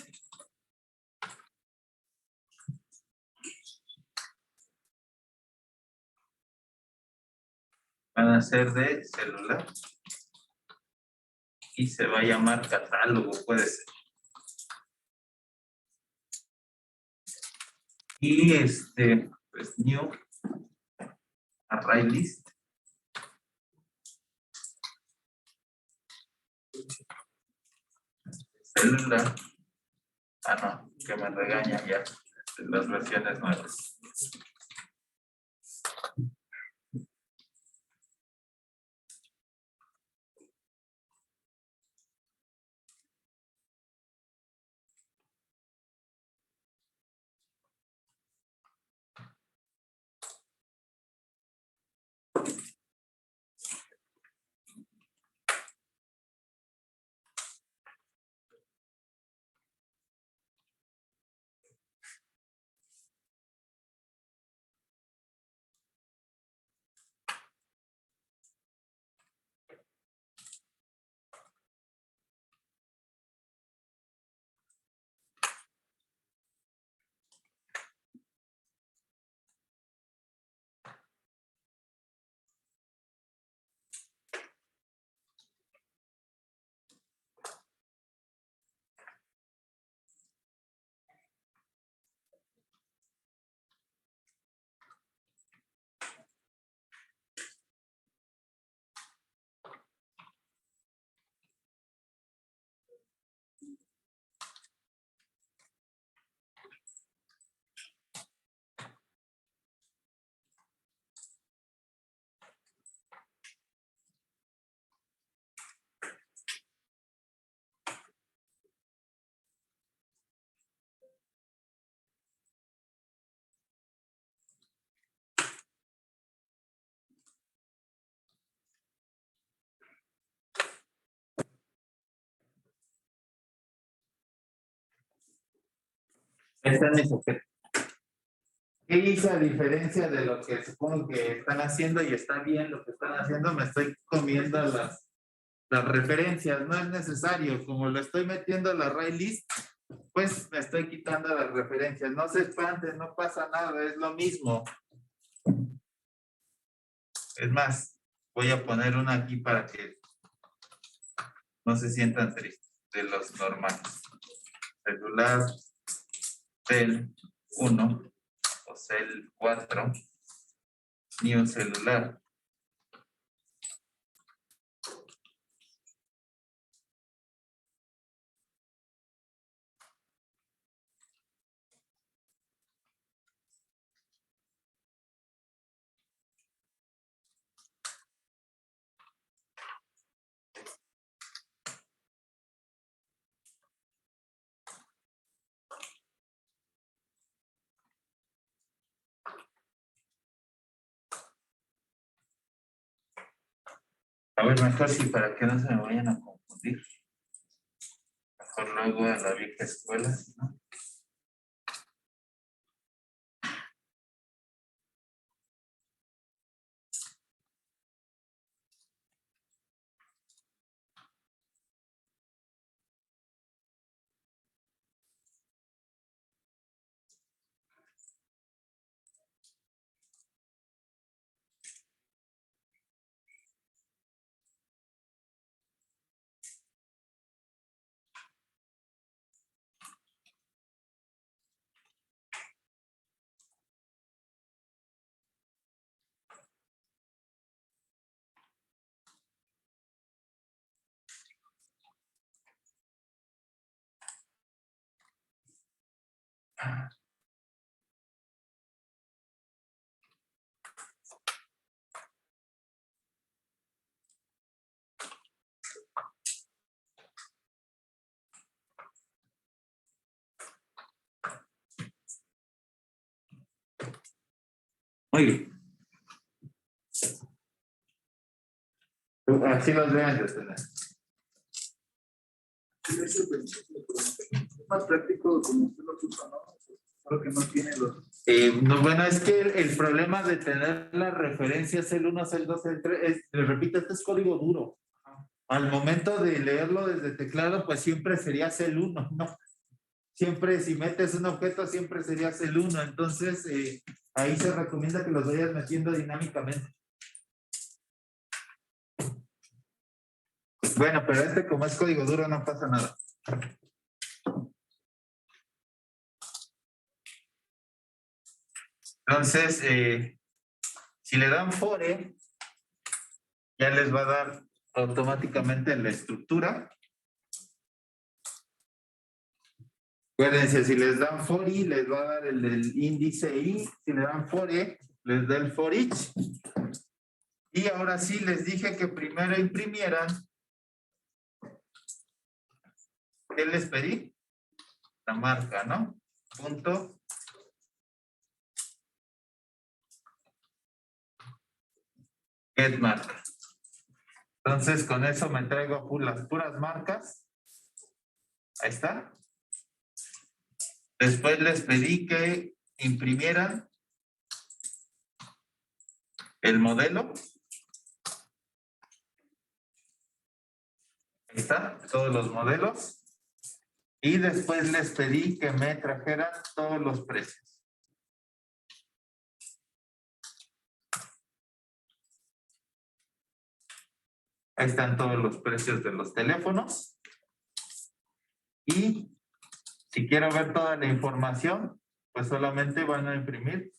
Van a ser de celular. Y se va a llamar catálogo, puede ser. Y pues new array list. Celular. Ah, no, que me regañan ya las versiones nuevas. Esta es mi sujeto. ¿Qué hice a diferencia de lo que supongo que están haciendo y está bien lo que están haciendo? Me estoy comiendo las referencias, no es necesario. Como lo estoy metiendo a la array list, pues me estoy quitando las referencias. No se espanten, no pasa nada, es lo mismo. Es más, voy a poner una aquí para que no se sientan tristes, de los normales. Celular, cel 1 o cel 4, ni un celular. A ver, mejor sí, para que no se me vayan a confundir. Mejor luego a la vieja escuela, ¿no? Muy bien. Así los vean de tener. Es más práctico como usted lo usa, ¿no? Creo que no tiene los. No, bueno, es que el problema de tener las referencias el 1, el 2, el 3, les repito, este es código duro. Al momento de leerlo desde teclado, pues siempre sería el 1, ¿no? Siempre, si metes un objeto, siempre sería el 1. Entonces, ahí se recomienda que los vayas metiendo dinámicamente. Bueno, pero este como es código duro, no pasa nada. Entonces, si le dan fore, ya les va a dar automáticamente la estructura. Acuérdense, si les dan for i, les va a dar el índice i. Si le dan for e, les da el for each. Y ahora sí les dije que primero imprimieran. ¿Qué les pedí? La marca, ¿no? Punto. Get marca. Entonces, con eso me traigo las puras marcas. Ahí está. Después les pedí que imprimieran el modelo. Ahí está, todos los modelos. Y después les pedí que me trajeran todos los precios. Ahí están todos los precios de los teléfonos. Y si quiero ver toda la información, pues solamente van a imprimir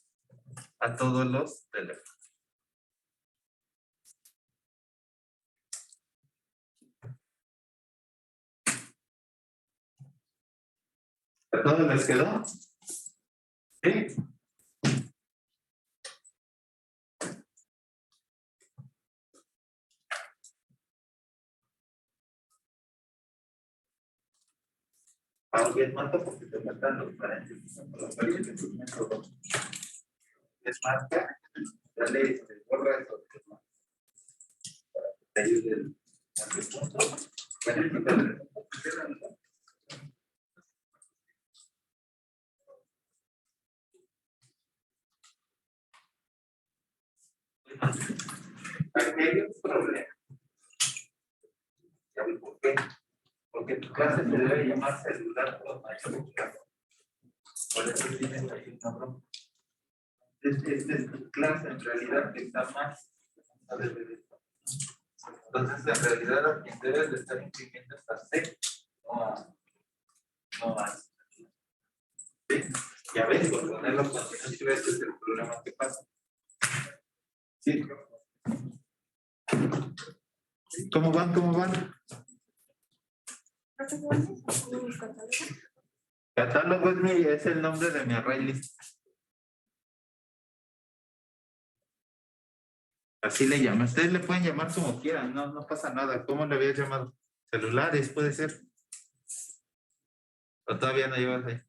a todos los teléfonos. ¿A todos les quedó? ¿Sí? Aunque es mato porque te faltan los paréntesis. Es marca, dale, borra eso. Para que te ayude el punto. Aquí hay un problema. ¿Sabes por qué? Porque tu clase se debe llamar celular con mayúsculas. Por eso tienes ahí una broma. Esta es tu clase en realidad que está más. Entonces, en realidad, a quien debes de estar imprimiendo esta C, no a. ¿Sí? Ya ves, por ponerlo con ese es el problema que pasa. ¿Sí? ¿Cómo van? ¿Cómo van? Catálogo es el nombre de mi array list. Así le llaman. Ustedes le pueden llamar como quieran, no pasa nada. ¿Cómo le habías llamado? Celulares, puede ser. O todavía no llevas ahí.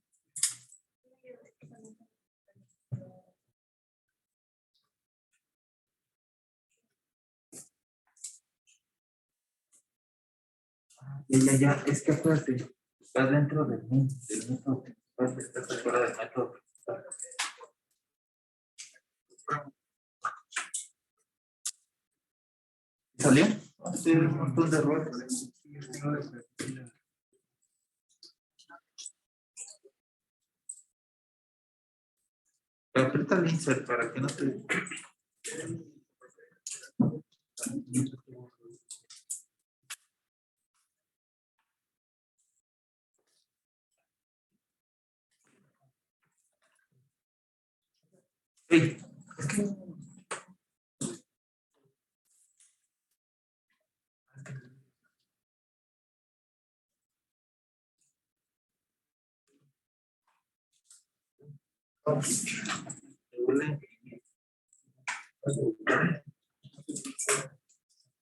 Ya, es que acuérdate, está dentro del método, está fuera del método. ¿Salió? Sí, un montón de errores. Pero aprieta el insert para que no te... Sí.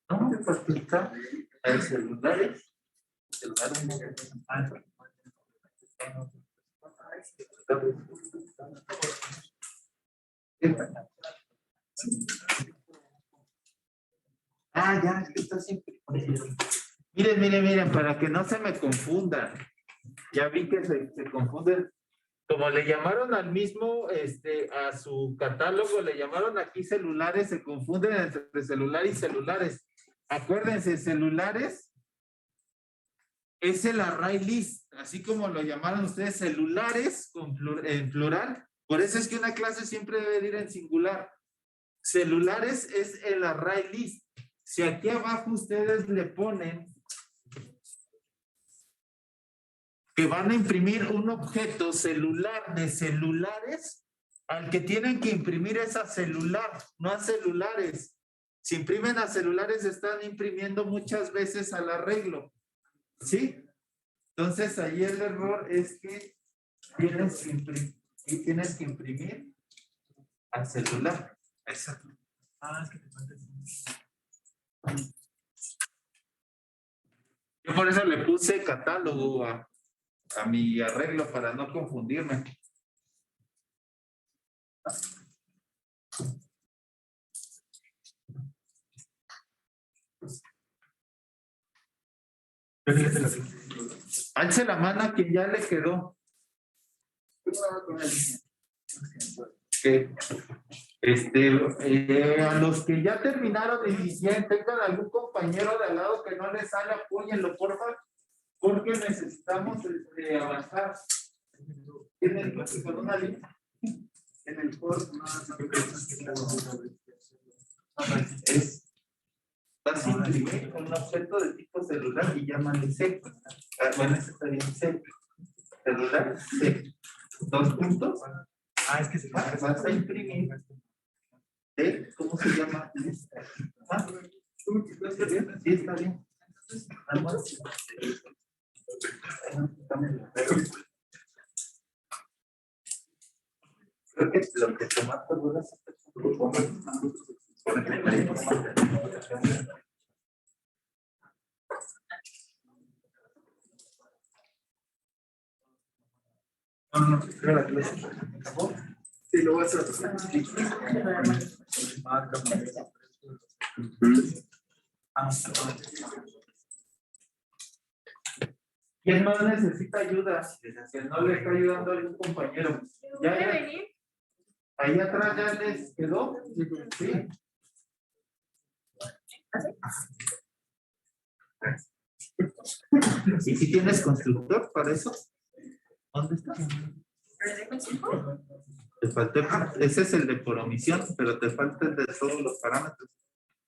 No, porque está el celulares. Ya, es que está siempre. Miren, para que no se me confundan. Ya vi que se confunden. Como le llamaron al mismo, a su catálogo, le llamaron aquí celulares, se confunden entre celular y celulares. Acuérdense, celulares es el array list, así como lo llamaron ustedes celulares en plural. Por eso es que una clase siempre debe ir en singular. Celulares es el array list. Si aquí abajo ustedes le ponen que van a imprimir un objeto celular de celulares, al que tienen que imprimir es a celular, no a celulares. Si imprimen a celulares, están imprimiendo muchas veces al arreglo. ¿Sí? Entonces, ahí el error es que tienes que imprimir al celular. Exacto. Es que te falta. Yo por eso le puse catálogo a mi arreglo para no confundirme. Alce la mano a quien ya le quedó. A los que ya terminaron y si tengan algún compañero de al lado que no les sale, apóyenlo, por favor, porque necesitamos avanzar. ¿Tienen con una línea? En el foro está simple, con un objeto de tipo celular y llaman C. Bueno, ese está bien C. Celular C. 2 puntos. Es que se vas a imprimir. ¿Cómo se llama? Sí, está bien. Creo que lo que tomaste dudas no, creo la clase. Sí, lo vas a hacer. ¿Quién más necesita ayuda? Que no le está ayudando a algún compañero. ¿Ya? Ahí atrás ya les quedó. Sí. ¿Y si tienes constructor para eso? ¿Dónde está? Te faltó, ese es el de por omisión, pero te falta el de todos los parámetros.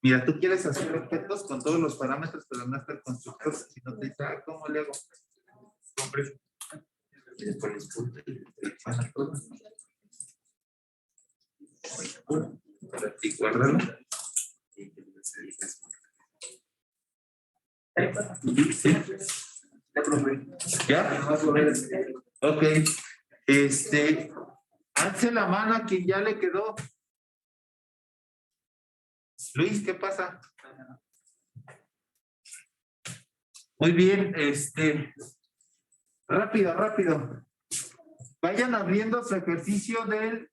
Mira, tú quieres hacer objetos con todos los parámetros, pero no está el constructor. Si no te dice, ¿cómo le hago? Compre. Y después les punto y selecciona todo. Y guárdalo. Sí. ¿Ya? Ok. Alce la mano a quien ya le quedó. Luis, ¿qué pasa? Muy bien, rápido. Vayan abriendo su ejercicio del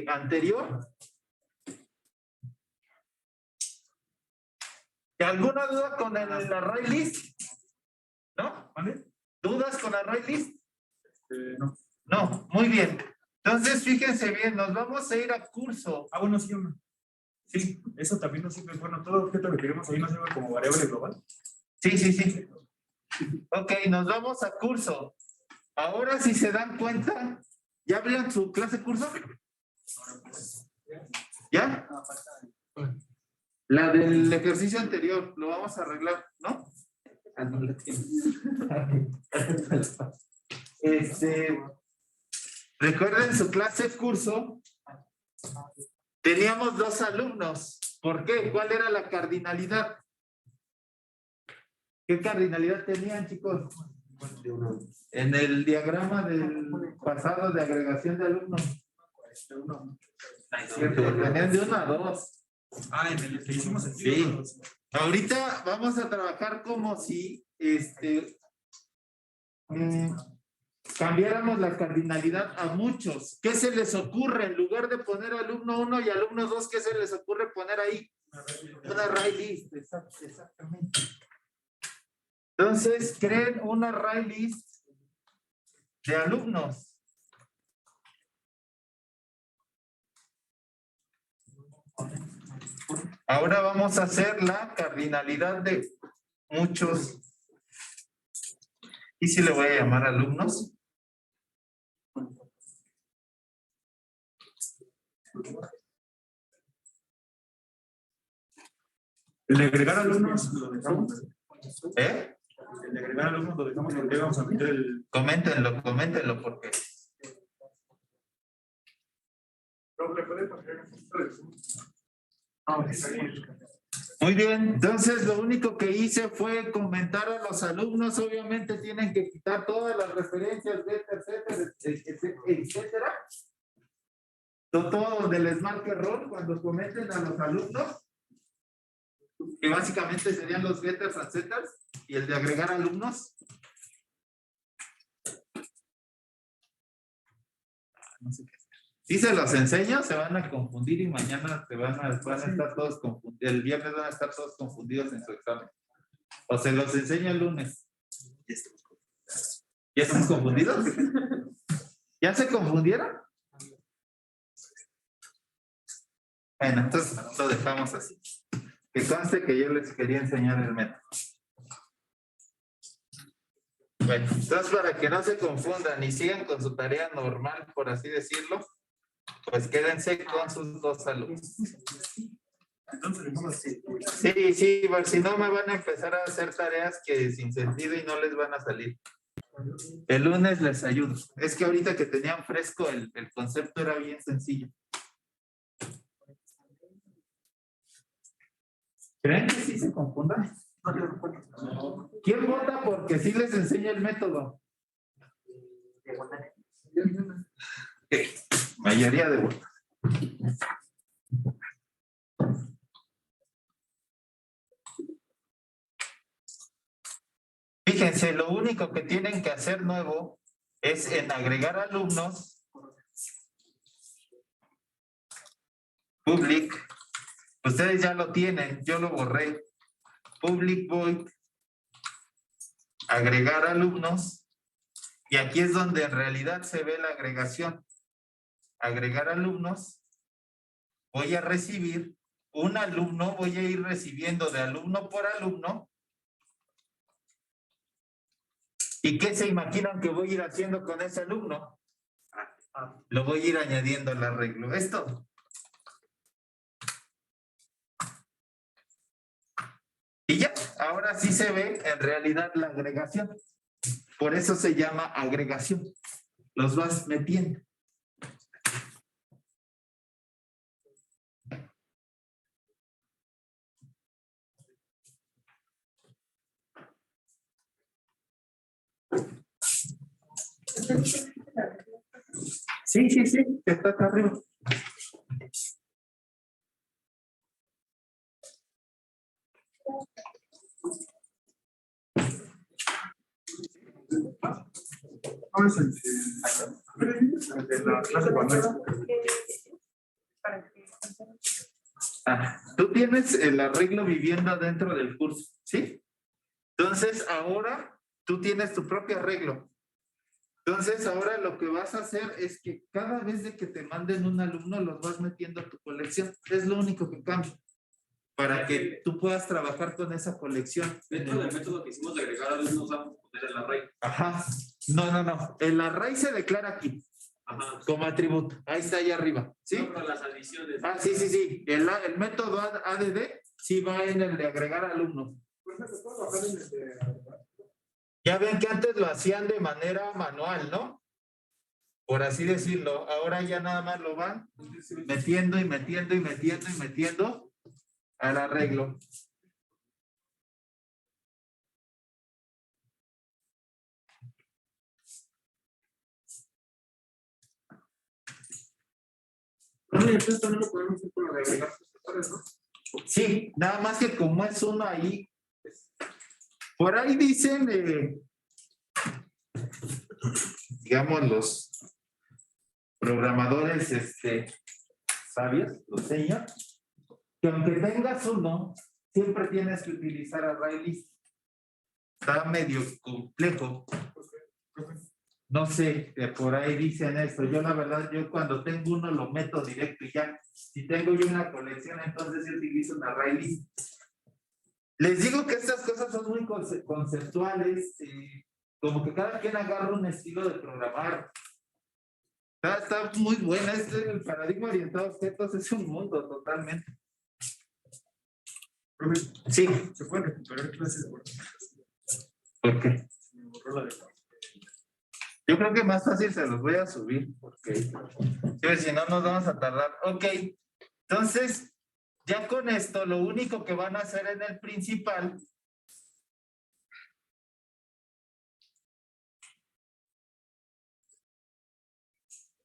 anterior. ¿Alguna duda con el array list? ¿No? ¿Vale? ¿Dudas con array list? No. No, muy bien. Entonces, fíjense bien, nos vamos a ir a curso. Bueno, sí, hombre. Sí, Eso también nos sirve. Bueno, todo objeto que queremos ahí nos sirve como variable global. sí. Ok, nos vamos a curso. Ahora, si se dan cuenta, ¿ya abrieron su clase curso? ¿Ya? La del ejercicio anterior, lo vamos a arreglar, ¿no? Recuerden su clase curso. Teníamos 2 alumnos. ¿Por qué? ¿Cuál era la cardinalidad? ¿Qué cardinalidad tenían, chicos? En el diagrama del pasado de agregación de alumnos. Tenían de 1 a 2. En el que hicimos aquí. Sí. Ahorita vamos a trabajar como si cambiáramos la cardinalidad a muchos. ¿Qué se les ocurre? En lugar de poner alumno 1 y alumno 2, ¿qué se les ocurre poner ahí? Una array list. Exactamente. Entonces, creen una array list de alumnos. Ahora vamos a hacer la cardinalidad de muchos. ¿Y si le voy a llamar alumnos? El de agregar alumnos lo dejamos. ¿Eh? El de agregar alumnos lo dejamos porque vamos a meter el. Coméntenlo, porque. Muy bien, entonces lo único que hice fue comentar a los alumnos, obviamente tienen que quitar todas las referencias, etcétera. Todo donde les marque error cuando comenten a los alumnos, que básicamente serían los getters and setters, y el de agregar alumnos. No sé qué. Si se los enseño, se van a confundir y mañana van a estar todos confundidos. El viernes van a estar todos confundidos en su examen. O se los enseño el lunes. ¿Ya están confundidos? ¿Ya se confundieron? Bueno, entonces lo dejamos así. Que conste que yo les quería enseñar el método. Bueno, entonces para que no se confundan y sigan con su tarea normal, por así decirlo, pues quédense con sus 2 alumnos. Sí, pues si no me van a empezar a hacer tareas que sin sentido y no les van a salir. El lunes les ayudo. Es que ahorita que tenían fresco el concepto era bien sencillo. ¿Creen que sí se confundan? ¿Quién vota porque sí les enseña el método? Mayoría de votos. Fíjense, lo único que tienen que hacer nuevo es en agregar alumnos, public, ustedes ya lo tienen, yo lo borré, public void, agregar alumnos, y aquí es donde en realidad se ve la agregación. Agregar alumnos, voy a recibir un alumno, voy a ir recibiendo de alumno por alumno. ¿Y qué se imaginan que voy a ir haciendo con ese alumno? Lo voy a ir añadiendo al arreglo. Esto. Y ya, ahora sí se ve en realidad la agregación. Por eso se llama agregación. Los vas metiendo. Sí, sí, sí, está acá arriba. ¿Cómo es el de la clase cuando Tú tienes el arreglo vivienda dentro del curso, ¿sí? Entonces, ahora tú tienes tu propio arreglo. Entonces, ahora lo que vas a hacer es que cada vez de que te manden un alumno, los vas metiendo a tu colección. Es lo único que cambia. Para que tú puedas trabajar con esa colección. Dentro del método que hicimos de agregar alumnos, vamos a poner el array. Ajá. No. El array se declara aquí. Ajá. Como atributo. Ahí está, ahí arriba. ¿Sí? No, pero las adiciones. Sí. El método ADD sí va en el de agregar alumnos. Ya ven que antes lo hacían de manera manual, ¿no? Por así decirlo. Ahora ya nada más lo van metiendo al arreglo. entonces también lo podemos hacer con lo de agregar profesores, ¿no? Sí, nada más que como es uno ahí, por ahí dicen, digamos, los programadores sabios, los señores, que aunque tengas uno, siempre tienes que utilizar ArrayList. Está medio complejo. No sé, por ahí dicen esto. Yo la verdad, yo cuando tengo uno lo meto directo y ya. Si tengo yo una colección, entonces yo utilizo un ArrayList. Les digo que estas cosas son muy conceptuales, como que cada quien agarra un estilo de programar. Está muy buena, el paradigma orientado a objetos es un mundo totalmente. Sí. ¿Se pueden recuperar clases de ¿Por qué? Me borró la de Yo creo que más fácil se los voy a subir, porque si no nos vamos a tardar. Ok, entonces, ya con esto, lo único que van a hacer en el principal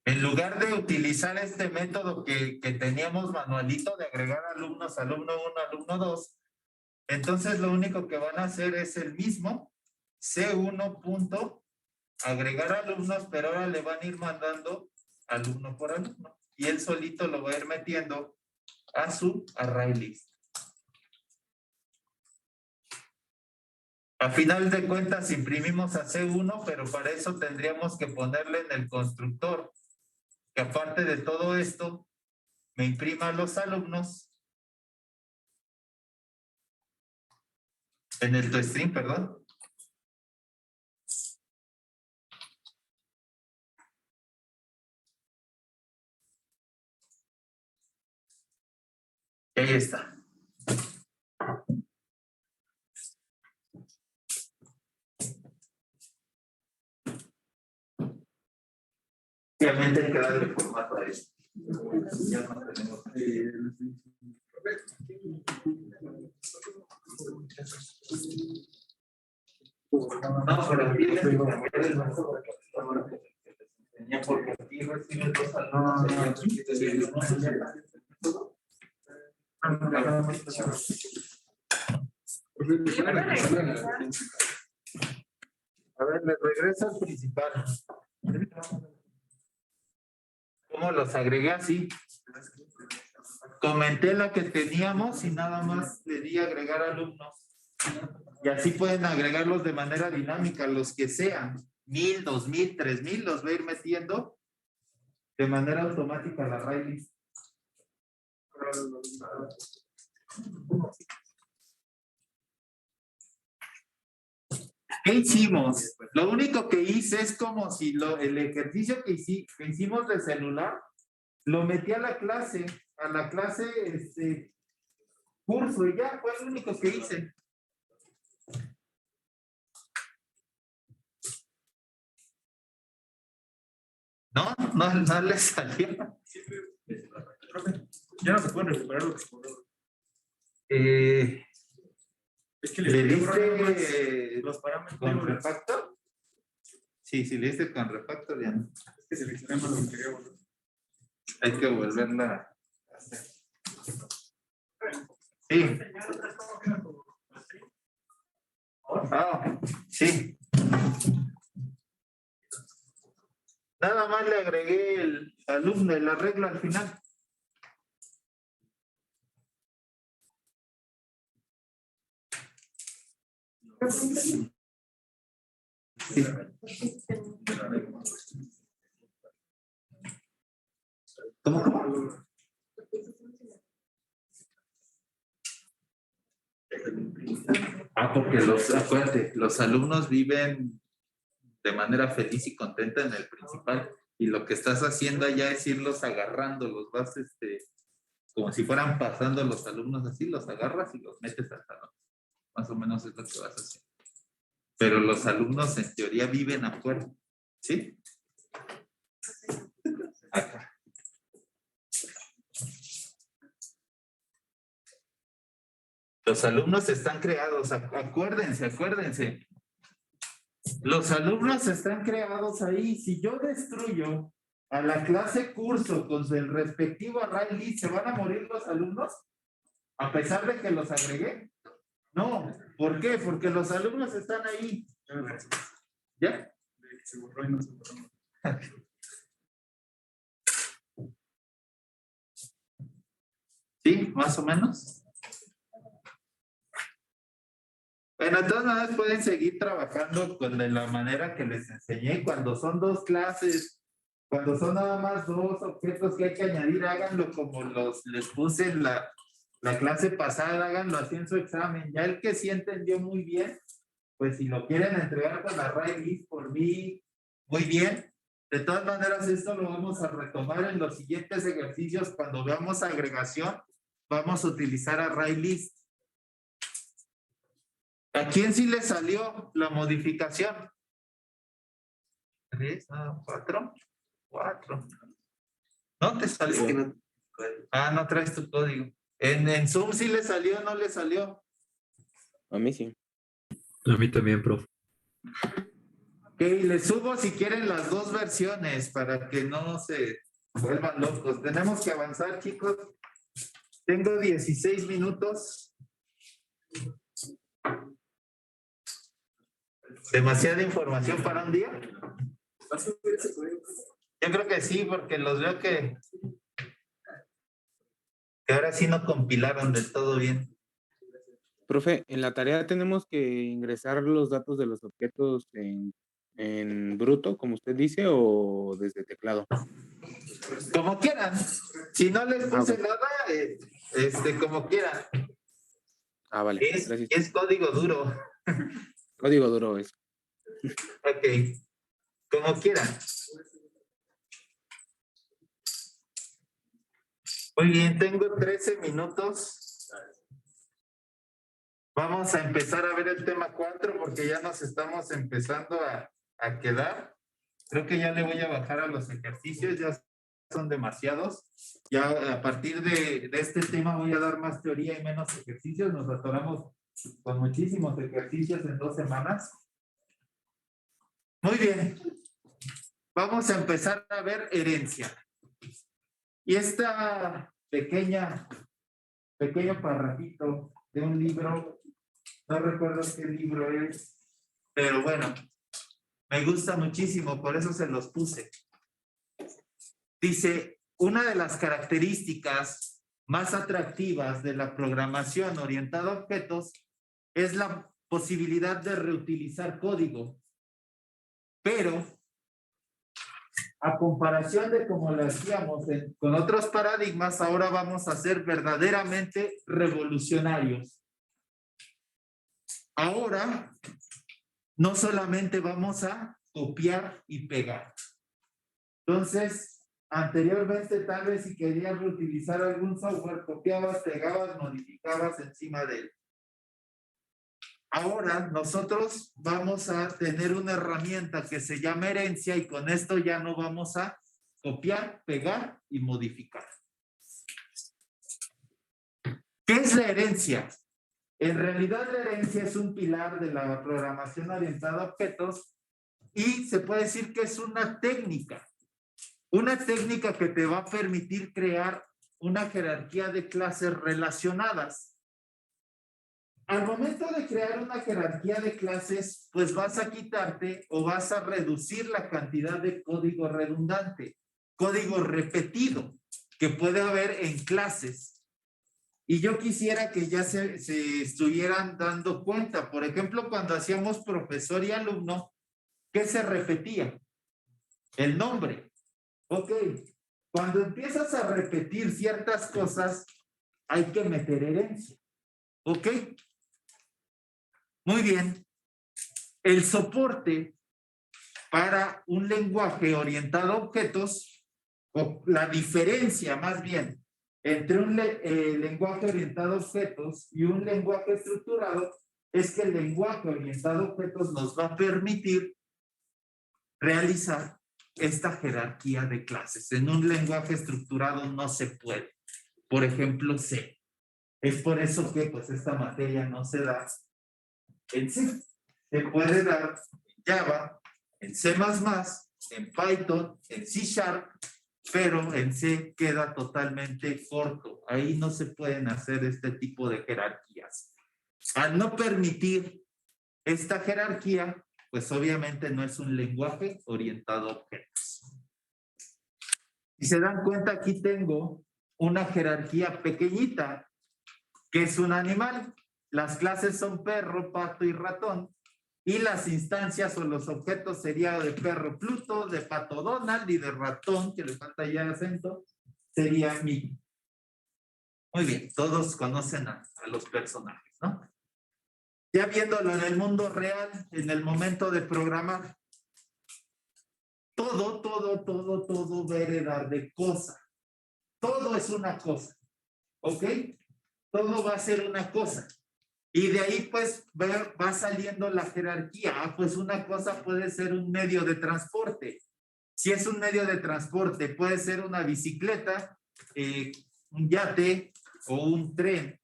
en lugar de utilizar este método que teníamos manualito de agregar alumnos, alumno 1, alumno 2, entonces lo único que van a hacer es el mismo, C1 punto, agregar alumnos, pero ahora le van a ir mandando alumno por alumno. Y él solito lo va a ir metiendo a su ArrayList. A final de cuentas imprimimos a C1, pero para eso tendríamos que ponerle en el constructor que aparte de todo esto, me imprima a los alumnos en el toString, perdón. Y ahí está. Obviamente hay que darle formato a esto. Ya no tenemos. No, pero tienes que cambiar el método que te enseñé, porque aquí recibes dos alumnos. A ver, me regresa al principal. ¿Cómo los agregué así? Comenté la que teníamos y nada más le di agregar alumnos. Y así pueden agregarlos de manera dinámica, los que sean. 1000, 2000, 3000, los voy a ir metiendo de manera automática a la ArrayList. ¿Qué hicimos? Lo único que hice es como si el ejercicio que hicimos de celular, lo metí a la clase, curso, y ya fue lo único que hice. No le salió. Ya no se pueden recuperar lo que se borró. Es que ¿Le borraron diste los parámetros. con refactor? Sí, le diste con refactor ya no. Es que seleccionemos lo que quería borrar. Hay que volverla a hacer. Sí. Sí. Nada más le agregué el alumno y la regla al final. Sí. ¿Cómo? Porque acuérdate, los alumnos viven de manera feliz y contenta en el principal, y lo que estás haciendo allá es irlos agarrando, los vas, como si fueran pasando los alumnos así, los agarras y los metes al salón. Más o menos es lo que vas a hacer. Pero los alumnos en teoría viven afuera, ¿sí? Acá. Los alumnos están creados, acuérdense. Los alumnos están creados ahí. Si yo destruyo a la clase curso con el respectivo array list, ¿se van a morir los alumnos? A pesar de que los agregué. No, ¿por qué? Porque los alumnos están ahí. ¿Ya? Se borró y no se borró. ¿Sí? ¿Más o menos? Bueno, de todas maneras pueden seguir trabajando de la manera que les enseñé. Cuando son dos clases, cuando son nada más dos objetos que hay que añadir, háganlo como les puse en la clase pasada, háganlo así en su examen. Ya el que sí entendió muy bien, pues si lo quieren entregar con array list por mí, muy bien. De todas maneras, esto lo vamos a retomar en los siguientes ejercicios. Cuando veamos agregación, vamos a utilizar array list. ¿A quién sí le salió la modificación? 3, 4. 4. ¿No te salió? No traes tu código. ¿En Zoom sí le salió o no le salió? A mí sí. A mí también, profe. Ok, les subo si quieren las dos versiones para que no se vuelvan locos. Tenemos que avanzar, chicos. Tengo 16 minutos. ¿Demasiada información para un día? Yo creo que sí, porque los veo que ahora sí no compilaron del todo bien. Profe, en la tarea tenemos que ingresar los datos de los objetos en bruto, como usted dice, o desde teclado. Como quieran. Si no les puse Okay. nada, como quieran. Vale. Gracias. Es código duro. Código duro es. Ok. Como quieran. Muy bien, tengo 13 minutos. Vamos a empezar a ver el tema 4 porque ya nos estamos empezando a quedar. Creo que ya le voy a bajar a los ejercicios, ya son demasiados. Ya a partir de este tema voy a dar más teoría y menos ejercicios. Nos atoramos con muchísimos ejercicios en 2 semanas. Muy bien. Vamos a empezar a ver herencia. Y esta pequeño parrafito de un libro, no recuerdo qué libro es, pero bueno, me gusta muchísimo, por eso se los puse. Dice, una de las características más atractivas de la programación orientada a objetos es la posibilidad de reutilizar código. Pero a comparación de como lo hacíamos con otros paradigmas, ahora vamos a ser verdaderamente revolucionarios. Ahora, no solamente vamos a copiar y pegar. Entonces, anteriormente tal vez si querías reutilizar algún software, copiabas, pegabas, modificabas encima de él. Ahora nosotros vamos a tener una herramienta que se llama herencia y con esto ya no vamos a copiar, pegar y modificar. ¿Qué es la herencia? En realidad la herencia es un pilar de la programación orientada a objetos y se puede decir que es una técnica que te va a permitir crear una jerarquía de clases relacionadas. Al momento de crear una jerarquía de clases, pues vas a quitarte o vas a reducir la cantidad de código redundante, código repetido que puede haber en clases. Y yo quisiera que ya se estuvieran dando cuenta, por ejemplo, cuando hacíamos profesor y alumno, ¿qué se repetía? El nombre. Ok, cuando empiezas a repetir ciertas cosas, hay que meter herencia. ¿Ok? Muy bien. El soporte para un lenguaje orientado a objetos, o la diferencia más bien entre un lenguaje orientado a objetos y un lenguaje estructurado, es que el lenguaje orientado a objetos nos va a permitir realizar esta jerarquía de clases. En un lenguaje estructurado no se puede. Por ejemplo, C. Es por eso que pues esta materia no se da en C. Se puede dar en Java, en C++, en Python, en C#, pero en C queda totalmente corto. Ahí no se pueden hacer este tipo de jerarquías. Al no permitir esta jerarquía, pues obviamente no es un lenguaje orientado a objetos. Si se dan cuenta, aquí tengo una jerarquía pequeñita, que es un animal. Las clases son perro, pato y ratón. Y las instancias o los objetos serían de perro Pluto, de pato Donald y de ratón, que le falta ya acento, sería Mickey. Muy bien, todos conocen a los personajes, ¿no? Ya viéndolo en el mundo real, en el momento de programar, todo va a heredar de cosa. Todo es una cosa, ¿ok? Todo va a ser una cosa. Y de ahí pues va saliendo la jerarquía. Ah, pues una cosa puede ser un medio de transporte. Si es un medio de transporte, puede ser una bicicleta, un yate o un tren.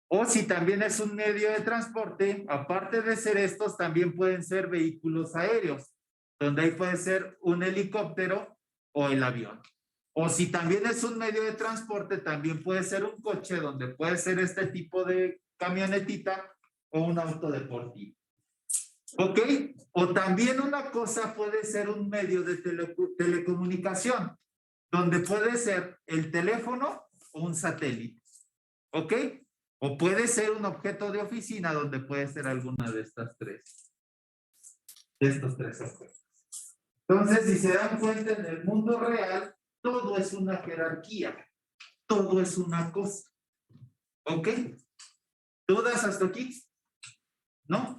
O si también es un medio de transporte, aparte de ser estos, también pueden ser vehículos aéreos, donde ahí puede ser un helicóptero o el avión. O si también es un medio de transporte, también puede ser un coche, donde puede ser este tipo de camionetita o un auto deportivo. ¿Ok? O también una cosa puede ser un medio de telecomunicación, donde puede ser el teléfono o un satélite. ¿Ok? O puede ser un objeto de oficina, donde puede ser alguna de estas tres. De estos tres objetos. Entonces, si se dan cuenta, en el mundo real, todo es una jerarquía. Todo es una cosa. ¿Ok? ¿Dudas hasta aquí? ¿No?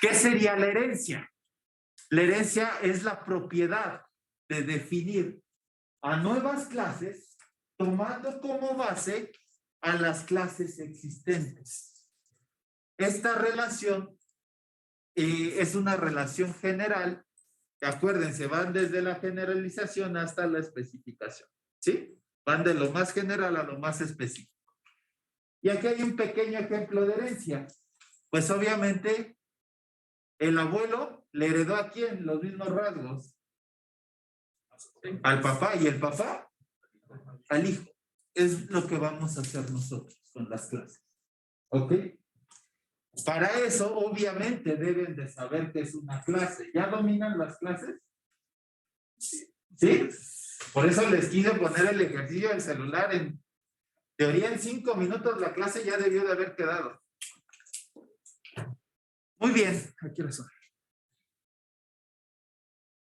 ¿Qué sería la herencia? La herencia es la propiedad de definir a nuevas clases, tomando como base a las clases existentes. Esta relación es una relación general. Acuérdense, van desde la generalización hasta la especificación. ¿Sí? Van de lo más general a lo más específico. Y aquí hay un pequeño ejemplo de herencia. Pues obviamente, el abuelo le heredó a quién los mismos rasgos. Al papá, y el papá al hijo. Es lo que vamos a hacer nosotros con las clases. ¿Ok? Para eso, obviamente, deben de saber que es una clase. ¿Ya dominan las clases? ¿Sí? Por eso les quise poner el ejercicio del celular. En teoría, en 5 minutos la clase ya debió de haber quedado. Muy bien. Aquí lo son.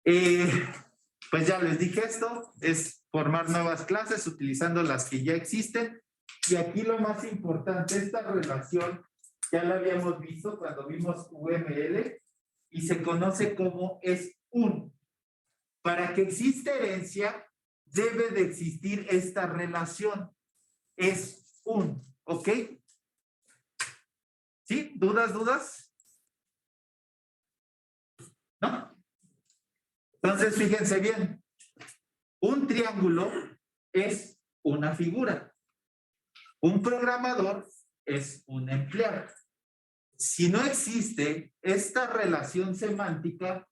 Pues ya les dije esto, es formar nuevas clases utilizando las que ya existen. Y aquí lo más importante, esta relación ya la habíamos visto cuando vimos UML y se conoce como es un. Para que exista herencia, debe de existir esta relación. Es un, ¿ok? ¿Sí? ¿Dudas? ¿No? Entonces, fíjense bien. Un triángulo es una figura. Un programador es un empleado. Si no existe esta relación semántica,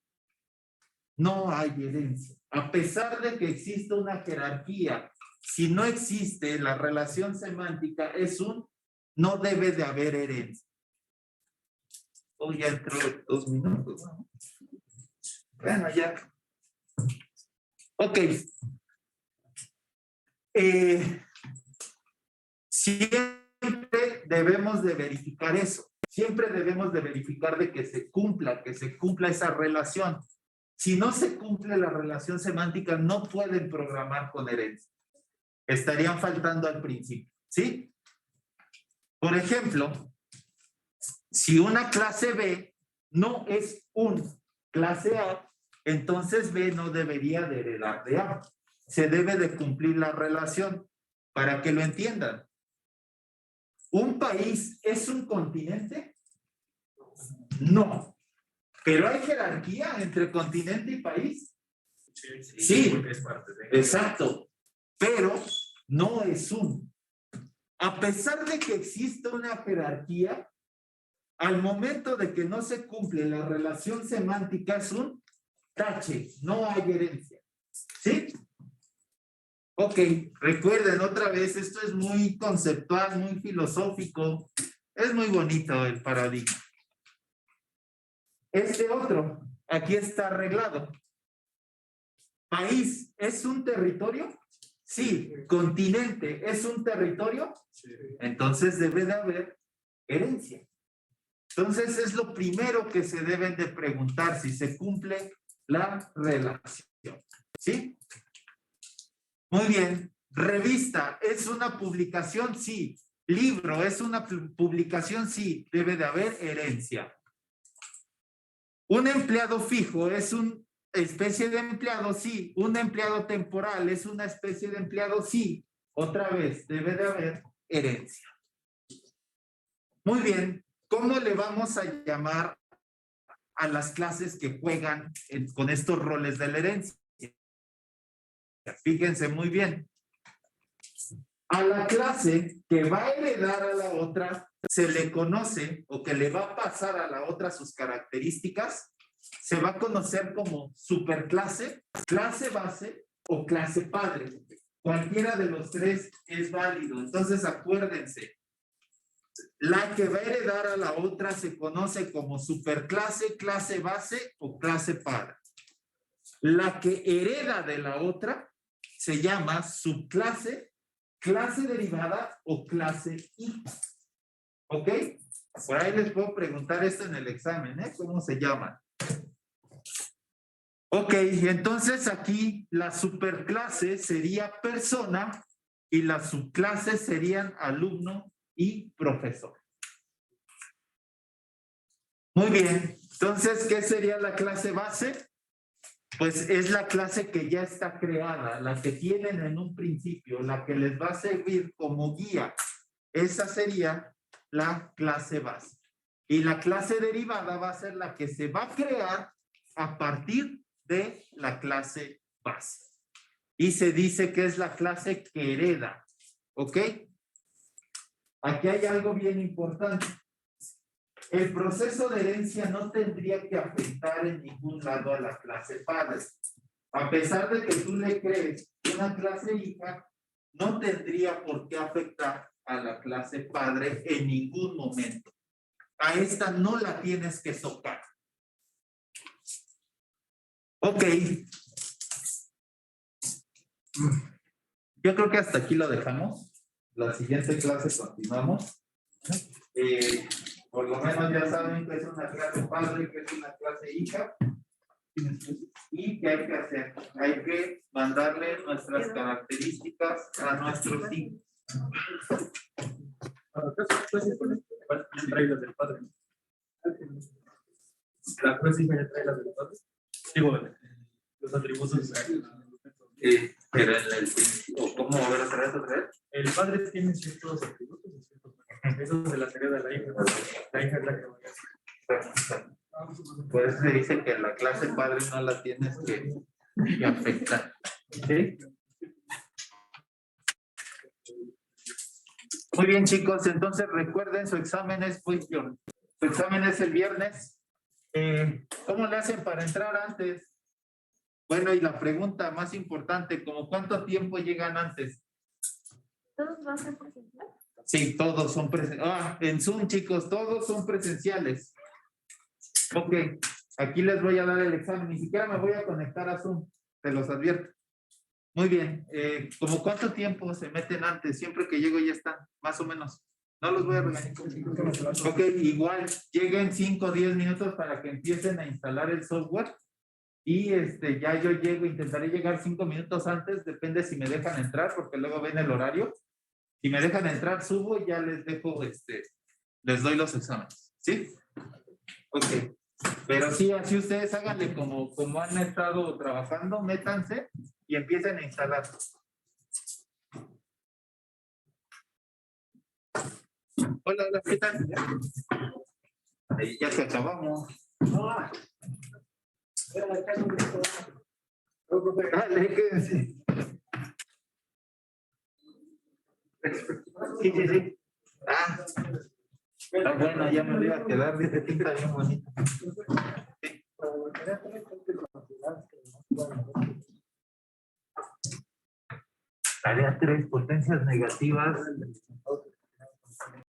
no hay herencia. A pesar de que existe una jerarquía, si no existe la relación semántica, no debe de haber herencia. Hoy ya entró 2 minutos, ¿no? Bueno, ya. Ok. Siempre debemos de verificar eso. Siempre debemos de verificar de que se cumpla esa relación. Si no se cumple la relación semántica, no pueden programar con herencia. Estarían faltando al principio, ¿sí? Por ejemplo, si una clase B no es un clase A, entonces B no debería de heredar de A. Se debe de cumplir la relación para que lo entiendan. ¿Un país es un continente? No. ¿Pero hay jerarquía entre continente y país? Sí, porque es parte de... exacto. Pero no es un. A pesar de que existe una jerarquía, al momento de que no se cumple la relación semántica es un tache, no hay herencia. ¿Sí? Ok, recuerden otra vez, esto es muy conceptual, muy filosófico. Es muy bonito el paradigma. Este otro, aquí está arreglado. ¿País es un territorio? Sí. ¿Continente es un territorio? Sí. Entonces debe de haber herencia. Entonces es lo primero que se deben de preguntar si se cumple la relación. ¿Sí? Muy bien. ¿Revista es una publicación? Sí. ¿Libro es una publicación? Sí. Debe de haber herencia. ¿Un empleado fijo es una especie de empleado? Sí. ¿Un empleado temporal es una especie de empleado? Sí. Otra vez, debe de haber herencia. Muy bien. ¿Cómo le vamos a llamar a las clases que juegan con estos roles de la herencia? Fíjense muy bien. A la clase que va a heredar a la otra se le conoce o que le va a pasar a la otra sus características, se va a conocer como superclase, clase base o clase padre. Cualquiera de los tres es válido. Entonces acuérdense, la que va a heredar a la otra se conoce como superclase, clase base o clase padre. La que hereda de la otra se llama subclase, clase derivada o clase hija. ¿Ok? Por ahí les puedo preguntar esto en el examen, ¿eh? ¿Cómo se llama? Ok, entonces aquí la superclase sería persona y las subclases serían alumno y profesor. Muy bien, entonces, ¿qué sería la clase base? Pues es la clase que ya está creada, la que tienen en un principio, la que les va a servir como guía. Esa sería la clase base. Y la clase derivada va a ser la que se va a crear a partir de la clase base. Y se dice que es la clase que hereda. ¿Ok? Aquí hay algo bien importante. El proceso de herencia no tendría que afectar en ningún lado a la clase padre. A pesar de que tú le crees una clase hija, no tendría por qué afectar a la clase padre en ningún momento. A esta no la tienes que tocar. Ok. Yo creo que hasta aquí lo dejamos. La siguiente clase continuamos. Por lo menos ya saben que es una clase padre, que es una clase hija. ¿Y qué hay que hacer? Hay que mandarle nuestras características a nuestros hijos. Trae las del padre. La juez sí me trae las del padre. Digo, los atributos. Pero en el ¿cómo ver otra vez? El padre tiene ciertos atributos y ciertos. Eso se la hereda de la hija. La hija es la que va a hacer. Por eso se dice que la clase padre no la tienes que afectar. ¿Sí? Muy bien, chicos. Entonces recuerden, su examen es su examen es el viernes. ¿Cómo le hacen para entrar antes? Bueno, y la pregunta más importante, ¿cómo cuánto tiempo llegan antes? ¿Todos van a ser presencial? Sí, todos son presenciales. En Zoom, chicos, todos son presenciales. Ok, aquí les voy a dar el examen. Ni siquiera me voy a conectar a Zoom, te los advierto. Muy bien, ¿cómo cuánto tiempo se meten antes? Siempre que llego ya están, más o menos. No los voy a regañar. Ok, igual, lleguen 5 o 10 minutos para que empiecen a instalar el software. Y ya yo intentaré llegar 5 minutos antes, depende si me dejan entrar, porque luego ven el horario. Si me dejan entrar, subo y ya les dejo, les doy los exámenes. ¿Sí? Ok. Pero sí, así ustedes háganle como han estado trabajando, métanse y empiecen a instalar. Hola, hola, ¿qué tal? Ahí ya se acabamos. Dale, quédense. Sí, sí, sí. Está bueno, ya me lo iba a quedar, dice tinta bien bonito. Sí. Tarea 3, potencias negativas